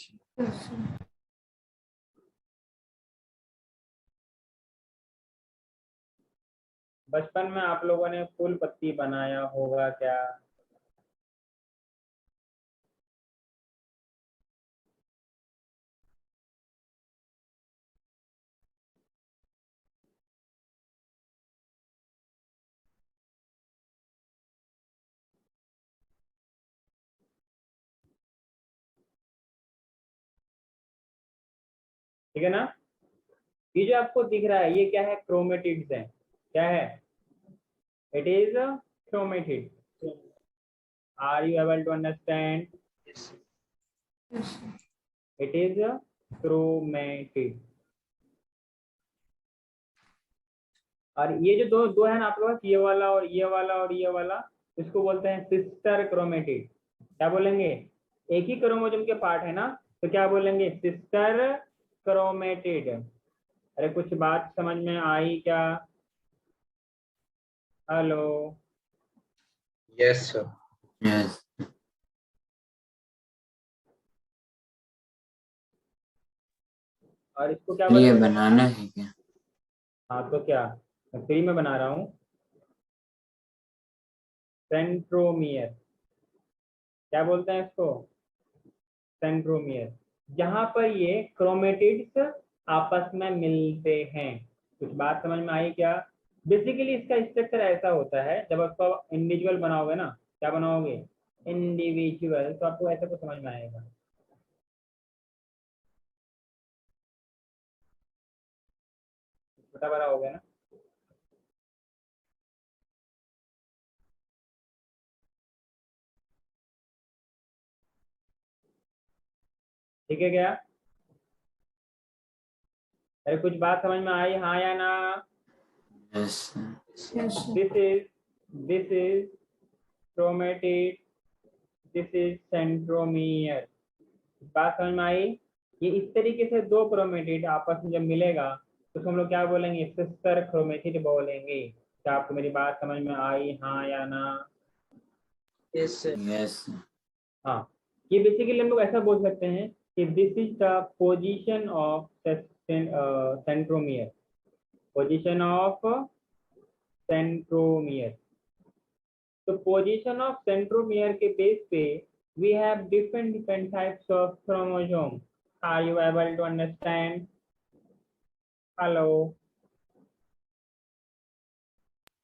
बचपन में आप लोगों ने फूल पत्ती बनाया होगा क्या? ठीक है ना। ये जो आपको दिख रहा है ये क्या है, क्रोमेटिड्स है। क्या है, it is chromatid. Are you able to understand? It is chromatid. और ये जो दो दो है ना आपके पास, ये वाला और ये वाला और ये वाला, इसको बोलते हैं सिस्टर क्रोमेटिड। क्या बोलेंगे, एक ही क्रोमोसोम के पार्ट है ना, तो क्या बोलेंगे, सिस्टर क्रोमेटिड। अरे कुछ बात समझ में आई क्या? हेलो। Yes, sir. यस और इसको क्या ये बोलेंगे? बनाना है क्या? हाँ तो क्या, मैं फ्री में बना रहा हूँ। सेंट्रोमियर, क्या बोलते हैं इसको, सेंट्रोमियर। जहां पर ये क्रोमेटिड्स आपस में मिलते हैं। कुछ बात समझ में आई क्या? बेसिकली इसका स्ट्रक्चर ऐसा होता है, जब आपको इंडिविजुअल बनाओगे ना, क्या बनाओगे, इंडिविजुअल, तो आपको ऐसा कुछ समझ में आएगा। छोटा बड़ा हो गया ना। ठीक है क्या? अरे कुछ बात समझ में आई, हाँ या ना? Yes Yes, sir. This is chromatid, this is centromere. बात समझ में आई? ये इस तरीके से दो क्रोमेटिड आपस में जब मिलेगा तो उसको हम लोग क्या बोलेंगे, सिस्टर क्रोमेटिड बोलेंगे। क्या आपको मेरी बात समझ में आई, हाँ या ना? Yes sir. यस हाँ, ये बेसिकली हम लोग ऐसा बोल सकते हैं कि this is the position of centromere, position of centromere. तो पोजीशन ऑफ सेंट्रोमियर के बेस पे we have different different types of chromosome. Are you able to understand? Hello.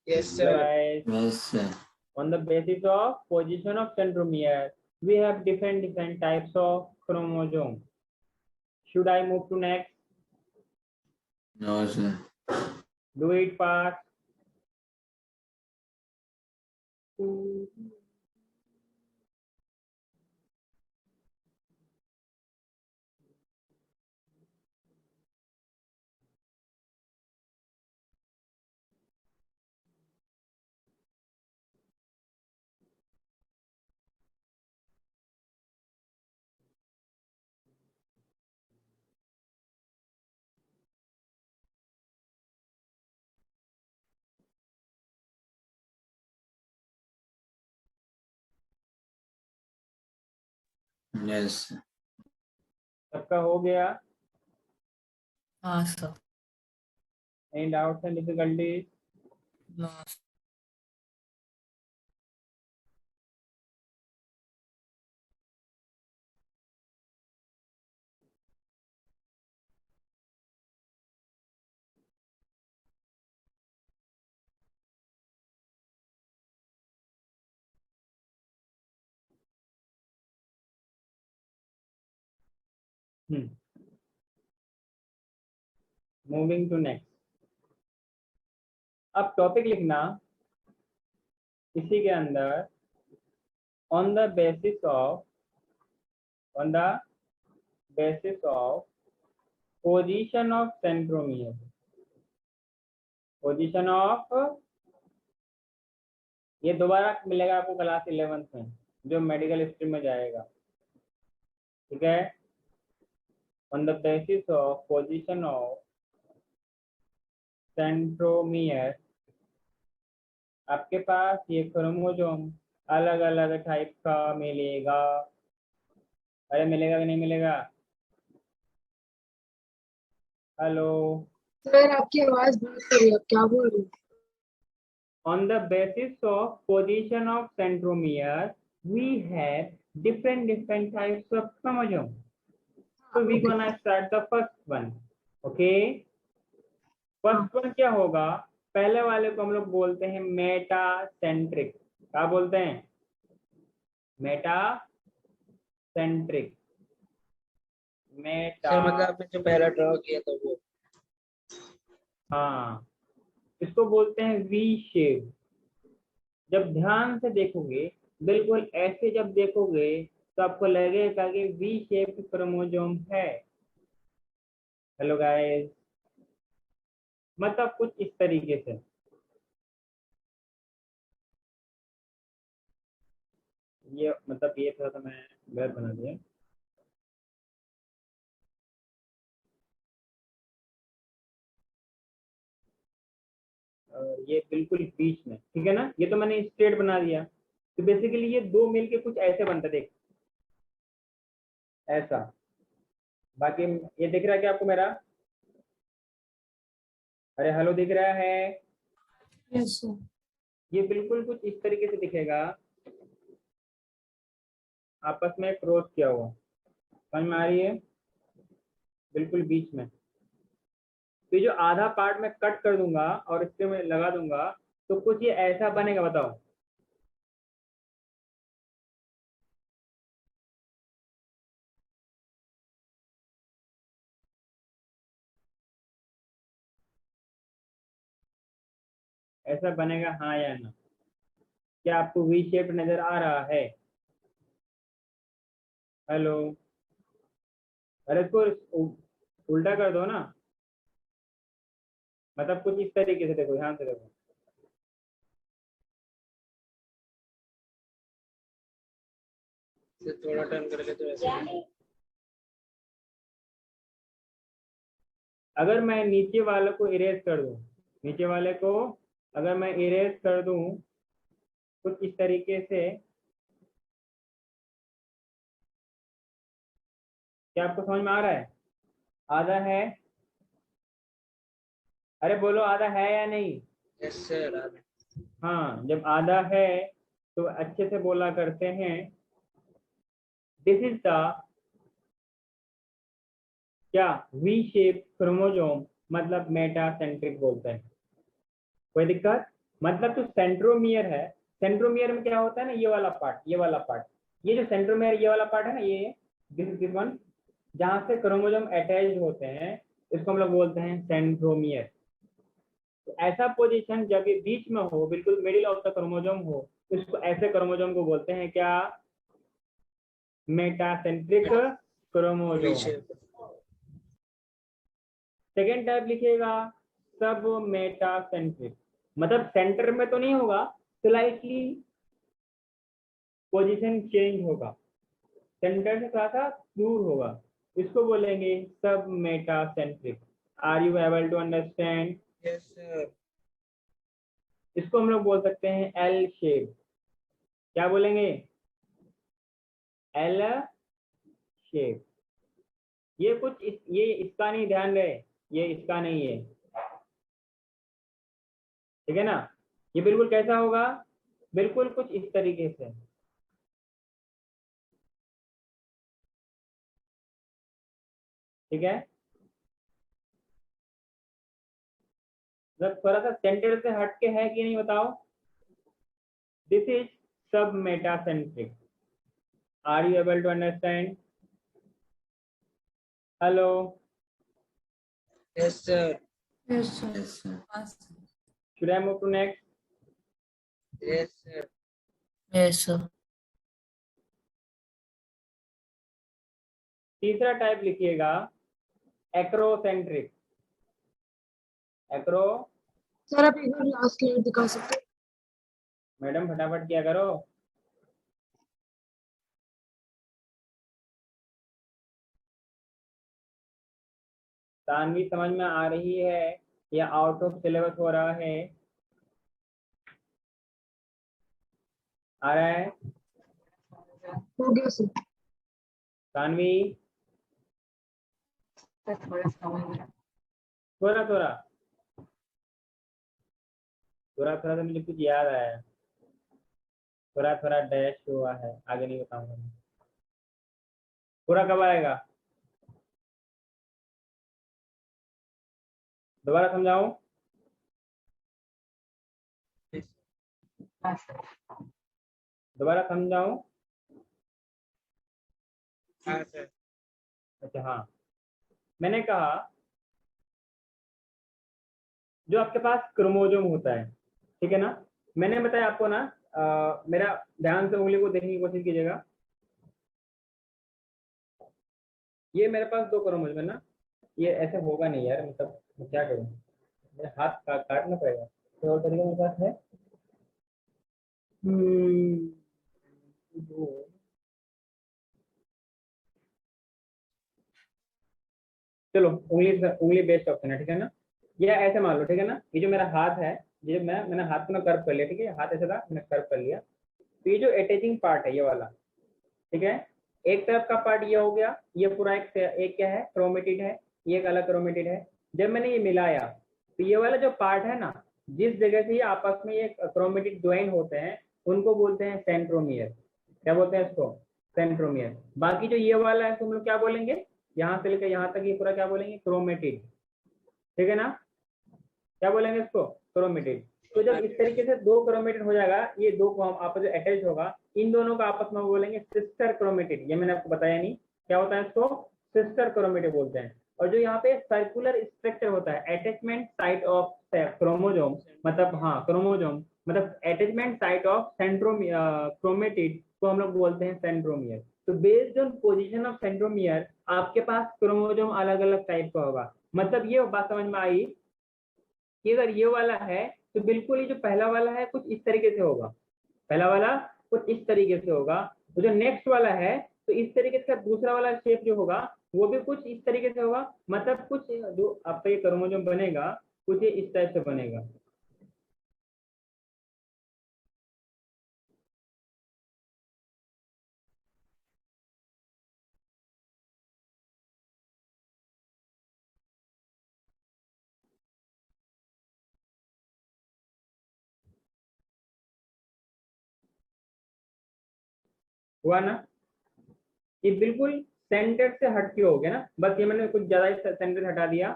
Yes Hello sir. guys. Yes On the basis of position of centromere, we have different types of chromosome. Should I move to next? No sir Do it fast. Yes सबका हो गया? हाँ sir. Any doubts and difficulties? No Moving to next. अब टॉपिक लिखना इसी के अंदर, on the basis of position of centromere, position of, ये दोबारा मिलेगा आपको क्लास 11th में जो मेडिकल स्ट्रीम में जाएगा। ठीक है, on the basis of position of centromere, आपके पास ये क्रोमोसोम अलग अलग टाइप का मिलेगा। अरे मिलेगा कि नहीं मिलेगा? हेलो। सर आपकी आवाज बहुत सही है, आप क्या बोल रहे हो? On the basis of position of centromere, we have different types of chromosome. So we gonna start the first one. Okay? First one क्या होगा, पहले वाले को हम लोग बोलते हैं मेटासेंट्रिक। क्या बोलते हैं? मेटासेंट्रिक। मेटा, सर मतलब आपने जो पहला ड्रॉ किया था वो। हाँ, इसको बोलते हैं वी शेप। जब ध्यान से देखोगे, बिल्कुल ऐसे जब देखोगे तो आपको लगेगा कि वी शेप क्रोमोसोम है। हेलो गाइस, मतलब कुछ इस तरीके से। ये मतलब ये थोड़ा सा मैं गलत बना दिया। और ये बिल्कुल बीच में, ठीक है ना, ये तो मैंने स्ट्रेट बना दिया। तो बेसिकली ये दो मिलके कुछ ऐसे बनता है, देख ऐसा। बाकी ये दिख रहा है क्या आपको मेरा? अरे हेलो, दिख रहा है? Yes sir. ये बिल्कुल कुछ इस तरीके से दिखेगा, आपस में क्रॉस किया हुआ। समझ में आ रही है? बिल्कुल बीच में। तो ये जो आधा पार्ट मैं कट कर दूंगा और इसके में लगा दूंगा, तो कुछ ये ऐसा बनेगा, बताओ। ऐसा बनेगा, हाँ या ना? क्या आपको वी शेप नजर आ रहा है? हेलो? अरे इसको उल्टा कर दो ना, मतलब कुछ इस तरीके से देखो, ध्यान से देखो। सर थोड़ा टर्न करके तो ऐसे ही। अगर मैं नीचे वाले को इरेज कर दूं, नीचे वाले को अगर मैं इरेज कर दूं कुछ इस तरीके से, क्या आपको समझ में आ रहा है? आधा है? अरे बोलो, आधा है या नहीं? Yes sir. हाँ, जब आधा है तो अच्छे से बोला करते हैं, दिस इज द क्या वी शेप क्रोमोसोम, मतलब मेटासेंट्रिक बोलते हैं। कोई दिक्कत? मतलब जो सेंट्रोमियर है, सेंट्रोमियर में क्या होता है ना, ये वाला पार्ट, ये वाला पार्ट, ये जो सेंट्रोमियर ये वाला पार्ट है ना, ये दिस वन, जहां से क्रोमोसोम अटैच्ड होते हैं, इसको हम लोग बोलते हैं सेंट्रोमियर। तो ऐसा पोजीशन जब ये बीच में हो, बिल्कुल मिडिल ऑफ द क्रोमोसोम हो, तो इसको ऐसे क्रोमोसोम को बोलते हैं क्या? Metacentric V chromosome. Shape. Second type लिखिएगा सब मेटासेंट्रिक, मतलब सेंटर में तो नहीं होगा, स्लाइटली पोजीशन चेंज होगा, सेंटर से थोड़ा सा दूर होगा, इसको बोलेंगे submetacentric. Are you able to understand? Yes sir. इसको हम लोग बोल सकते हैं एल शेप। क्या बोलेंगे? L shape. ये कुछ ये इसका नहीं, ध्यान रहे, ये इसका नहीं है, ठीक है ना? ये बिल्कुल कैसा होगा? बिल्कुल कुछ इस तरीके से, ठीक है? मतलब थोड़ा सा सेंटर से हट के है कि नहीं, बताओ। This is submetacentric. Are you able to understand? Hello? Yes sir. Yes sir. Yes, sir. Should I move to next? Yes sir. Yes sir. तीसरा टाइप लिखिएगा एक्रोसेंट्रिक। एक्रो, सर आप एक बार लास्ट स्लाइड दिखा सकते हैं? मैडम फटाफट किया करो। तानवी समझ में आ रही है या आउट ऑफ सिलेबस हो रहा है? आ रहा है? हो गया सर। तानवी, थोड़ा थोड़ा थोड़ा थोड़ा तो मुझे कुछ याद आया, थोड़ा थोड़ा डैश हुआ है, आगे नहीं बताऊंगा मैं। पूरा कब आएगा? दोबारा समझाऊं? दोबारा समझाऊं? हाँ सर। अच्छा हाँ, मैंने कहा जो आपके पास क्रोमोजोम होता है, ठीक है ना, मैंने बताया आपको ना, मेरा ध्यान से उंगली को देखने की कोशिश कीजिएगा। ये मेरे पास दो क्रोमोजोम है ना, ये ऐसे होगा नहीं यार, मतलब मैं क्या करूँ, मेरा हाथ काटना पड़ेगा, तो और तरीका मेरे पास है। वो- चलो उंगली उंगली बेस्ट ऑप्शन है, ठीक है ना। या ऐसे मान लो, ठीक है ना, ये जो मेरा हाथ है, ये मैंने हाथ को ना कर्व कर लिया, ठीक है, हाथ ऐसा था, मैंने कर्व कर लिया, तो ये जो अटैचिंग पार्ट है ये वाला, ठीक है, एक तरफ का पार्ट ये हो गया, ये पूरा एक क्या है, क्रोमेटिड है, ये एक अलग क्रोमेटिड है। जब मैंने ये मिलाया तो ये वाला जो पार्ट है ना, जिस जगह से ये आपस में ये क्रोमेटिड ज्वाइन होते हैं, उनको बोलते हैं सेंट्रोमियर। क्या बोलते हैं इसको? सेंट्रोमियर। बाकी जो ये वाला है, तुम लोग क्या बोलेंगे, यहाँ से लेकर यहाँ तक ये पूरा क्या बोलेंगे, क्रोमेटिड, ठीक है ना, क्या बोलेंगे इसको, क्रोमेटिड। तो जब इस तरीके से दो क्रोमेटिड हो जाएगा, ये दो को हम आपस में अटैच होगा, इन दोनों का आपस में बोलेंगे सिस्टर क्रोमेटिड। ये मैंने आपको बताया नहीं, क्या होता है इसको, सिस्टर क्रोमेटिड बोलते हैं। और जो यहाँ पे सर्कुलर स्ट्रक्चर होता है, अटैचमेंट साइट ऑफ क्रोमोजोम, मतलब हाँ क्रोमोजोम मतलब अटैचमेंट साइट ऑफ क्रोमेटिड को हम लोग बोलते हैं सेंट्रोमियर। तो based on position of centromere आपके पास क्रोमोजोम अलग अलग टाइप का होगा। मतलब ये बात समझ में आई कि अगर ये वाला है तो बिल्कुल ही जो पहला वाला है कुछ इस तरीके से होगा, पहला वाला कुछ इस तरीके से होगा, तो जो नेक्स्ट वाला है तो इस तरीके से दूसरा वाला शेप जो होगा वो भी कुछ इस तरीके से होगा। मतलब कुछ जो आपका ये क्रोमोसोम बनेगा कुछ ये इस टाइप से बनेगा। हुआ ना, ये बिल्कुल सेंटर से हट के हो गया ना, बस ये मैंने कुछ ज्यादा सेंटर से हटा दिया,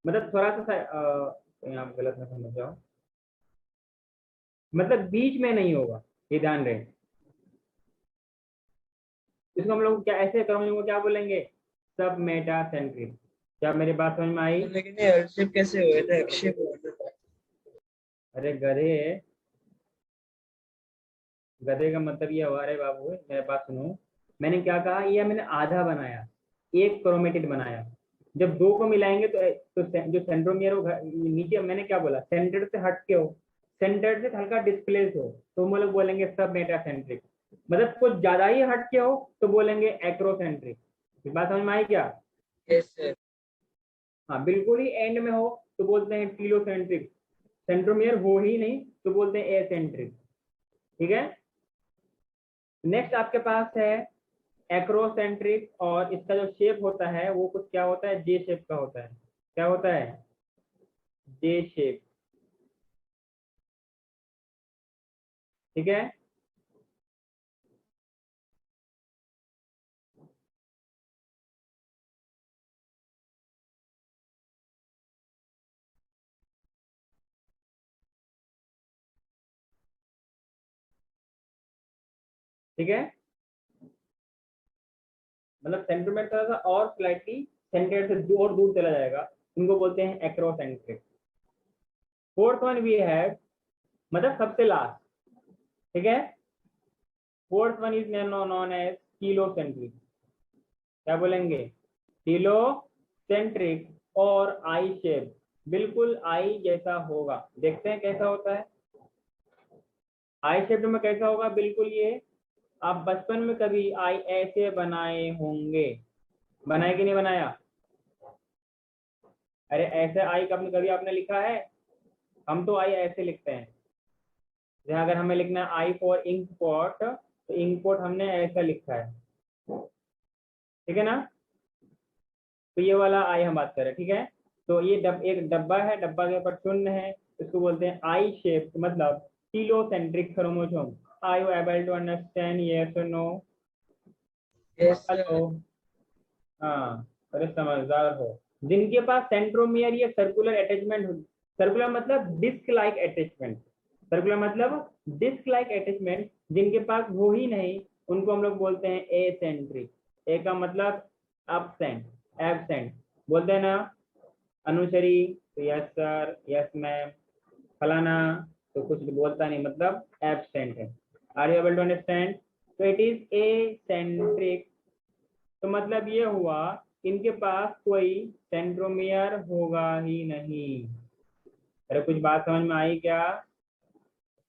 मतलब थोड़ा सा यहाँ पे गलत ना समझ जाओ, मतलब बीच में नहीं होगा, ये ध्यान रहे। इसको हम लोग क्या ऐसे करोगे, क्या बोलेंगे, सब मेटा सेंट्रिक। क्या मेरी बात समझ में आई? लेकिन ये एल शेप कैसे हुए थे, एक्स शेप हुआ था। अरे गधे, गधे का मतलब ये हुआ, अरे बाबू मेरे बात सुनो, मैंने क्या कहा, ये मैंने आधा बनाया, एक क्रोमेटिड बनाया। जब दो को मिलाएंगे तो जो सेंट्रोमियर हो नीचे, मैंने क्या बोला, सेंटर से हट के हो, सेंटर से हल्का डिस्प्लेस हो, तो हम लोग बोलेंगे सब मेटासेंट्रिक। मतलब कुछ ज्यादा ही हट के हो तो बोलेंगे एक्रोसेंट्रिक। बात समझ में आई क्या? Yes sir. हाँ, बिल्कुल ही एंड में हो तो बोलते हैं टीलोसेंट्रिक, सेंट्रोमियर हो ही नहीं तो बोलते हैं एसेंट्रिक, ठीक है। नेक्स्ट आपके पास है एक्रोसेंट्रिक, और इसका जो शेप होता है वो कुछ क्या होता है, जे शेप का होता है। क्या होता है? जे शेप, ठीक है। ठीक है, मतलब सेंट्रोमियर थोड़ा सा और स्लाइटली सेंटर से दूर दूर चला जाएगा, इनको बोलते हैं acrocentric. Fourth one we have, मतलब सबसे लास्ट, ठीक है, fourth one is known as telocentric. क्या बोलेंगे, टीलोसेंट्रिक, और आई शेप, बिल्कुल आई जैसा होगा। देखते हैं कैसा होता है आई शेप में, कैसा होगा बिल्कुल ये। आप बचपन में कभी आई ऐसे बनाए होंगे, बनाए कि नहीं बनाया? अरे ऐसे आई कभी कभी आपने लिखा है? हम तो आई ऐसे लिखते हैं, जहाँ अगर हमें लिखना है आई फॉर इंक पॉट, तो इंक पॉट हमने ऐसा लिखा है, ठीक है ना। तो ये वाला आई हम बात कर रहे हैं, ठीक है। तो ये एक डब्बा है, डब्बा के ऊपर शून्य है, इसको बोलते हैं आई शेप, मतलब telocentric chromosome. Are you able to understand, yes और नो? Yes hello, sir. हाँ, अरे समझदार हो। जिनके पास सेंट्रोमियर या सर्कुलर अटैचमेंट, सर्कुलर मतलब डिस्क लाइक अटैचमेंट, सर्कुलर मतलब डिस्क लाइक अटैचमेंट जिनके पास वो ही नहीं, उनको हम लोग बोलते हैं एसेंट्रिक। ए का मतलब absent, absent बोलते हैं ना, अनुचरी तो यस सर, यस मैम, फलाना तो कुछ बोलता नहीं, मतलब एब्सेंट है। Are you able to understand? तो इट इज ए सेंट्रिक, तो मतलब ये हुआ इनके पास कोई सेंट्रोमियर होगा ही नहीं। अरे कुछ बात समझ में आई क्या?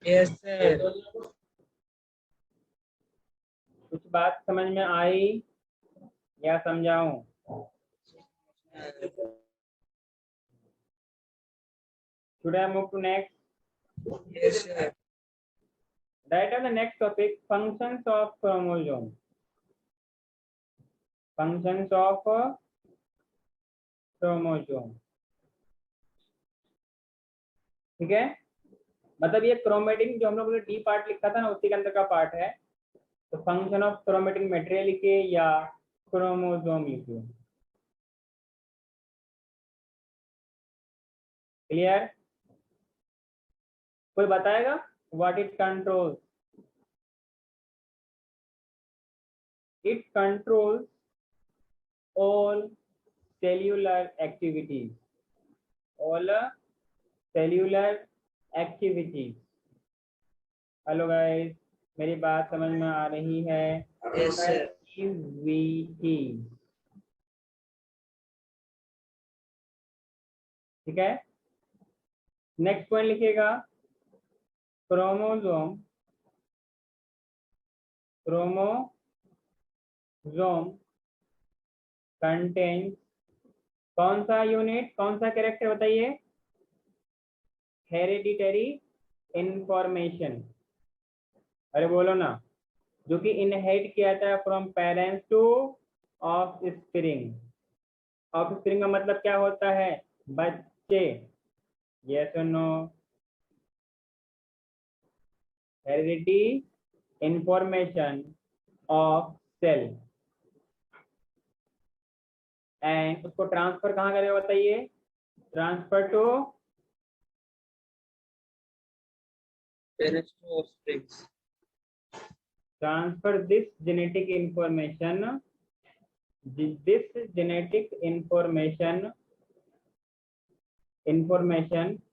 Yes sir. कुछ बात समझ में आई या समझाऊं? Should I move to next? Yes sir. Right on the next topic, functions of chromosome. Functions of chromosome. ठीक है, मतलब ये क्रोमेटिन जो हम लोग ने डी पार्ट लिखा था ना, उसी के अंदर का पार्ट है। तो फंक्शन ऑफ क्रोमेटिन मटेरियल लिखे या क्रोमोसोम लिखे। क्लियर? कोई बताएगा what it controls? It controls all cellular activities, all cellular activities. Hello guys, मेरी बात समझ में आ रही है? Yes sir. एक्टिविटी, ठीक है। नेक्स्ट पॉइंट लिखिएगा, क्रोमोसोम, क्रोमोसोम कंटेन्स कौन सा यूनिट, कौन सा कैरेक्टर बताइए? Hereditary information. अरे बोलो ना, जो कि इनहेरिट किया जाता है from parents to offspring. Offspring का मतलब क्या होता है? बच्चे। यस और no? Heredity information of cell, and उसको ट्रांसफर कहाँ करेगा बताइए? Transfer to parents to offsprings. transfer this genetic information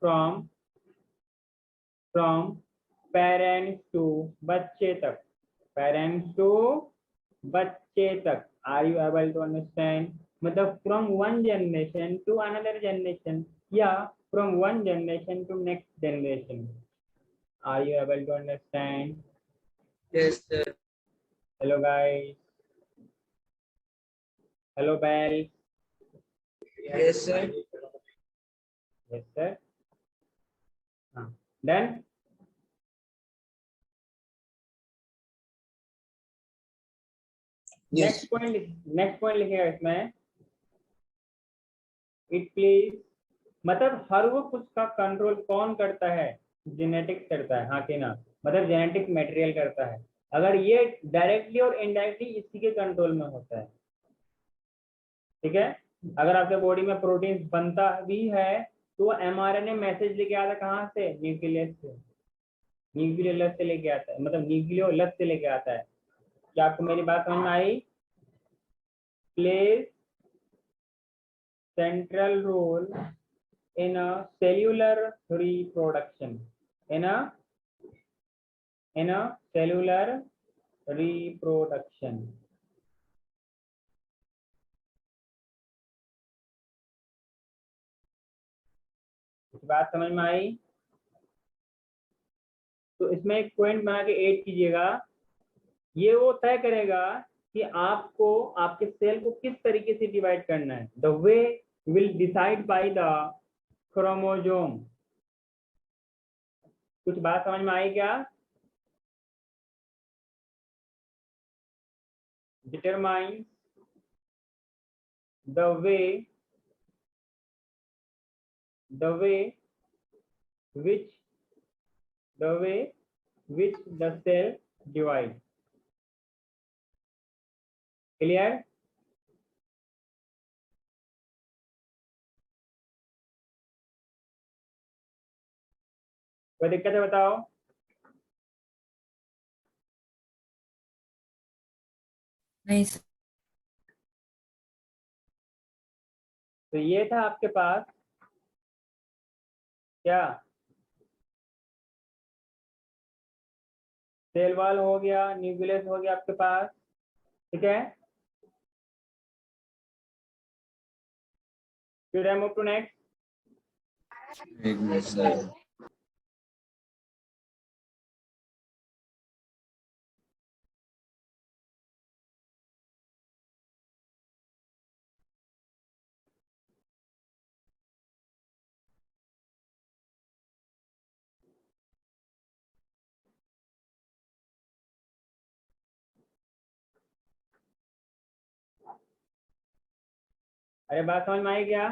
from parents to बच्चे तक, parents to बच्चे तक। Are you able to understand? मतलब from one generation to another generation, या from one generation to next generation. Are you able to understand? Yes sir. Hello guys, hello bell. Yes sir. Yes sir. हाँ, डन। यस। नेक्स्ट पॉइंट लिखेगा इसमें, इट प्लीज, मतलब हर वो कुछ का कंट्रोल कौन करता है? जेनेटिक्स करता है, हाँ कि ना? मतलब जेनेटिक मटेरियल करता है। अगर ये डायरेक्टली और इनडायरेक्टली इसी के कंट्रोल में होता है, ठीक है। अगर आपके बॉडी में प्रोटीन बनता भी है तो वो एमआरएनए मैसेज लेके आता है कहाँ से? न्यूक्लियस से, न्यूक्लियोलस से लेके आता है, मतलब न्यूक्लियोलस से लेके आता है। क्या आपको मेरी बात समझ में आई? Plays central role in a cellular reproduction, in a cellular reproduction। इस बात समझ में आई? तो इसमें एक पॉइंट बना के ऐड कीजिएगा, ये वो तय करेगा कि आपको आपके सेल को किस तरीके से डिवाइड करना है। The way will decide by the chromosome. कुछ बात समझ में आई क्या? Determine the way which the cell divide। Clear? कोई दिक्कत है बताओ? नहीं तो ये था आपके पास क्या, सेल वॉल हो गया, न्यूक्लियस हो गया आपके पास, ठीक है। Should I move to next? एक मिनट सर। अरे बात समझ में आई क्या?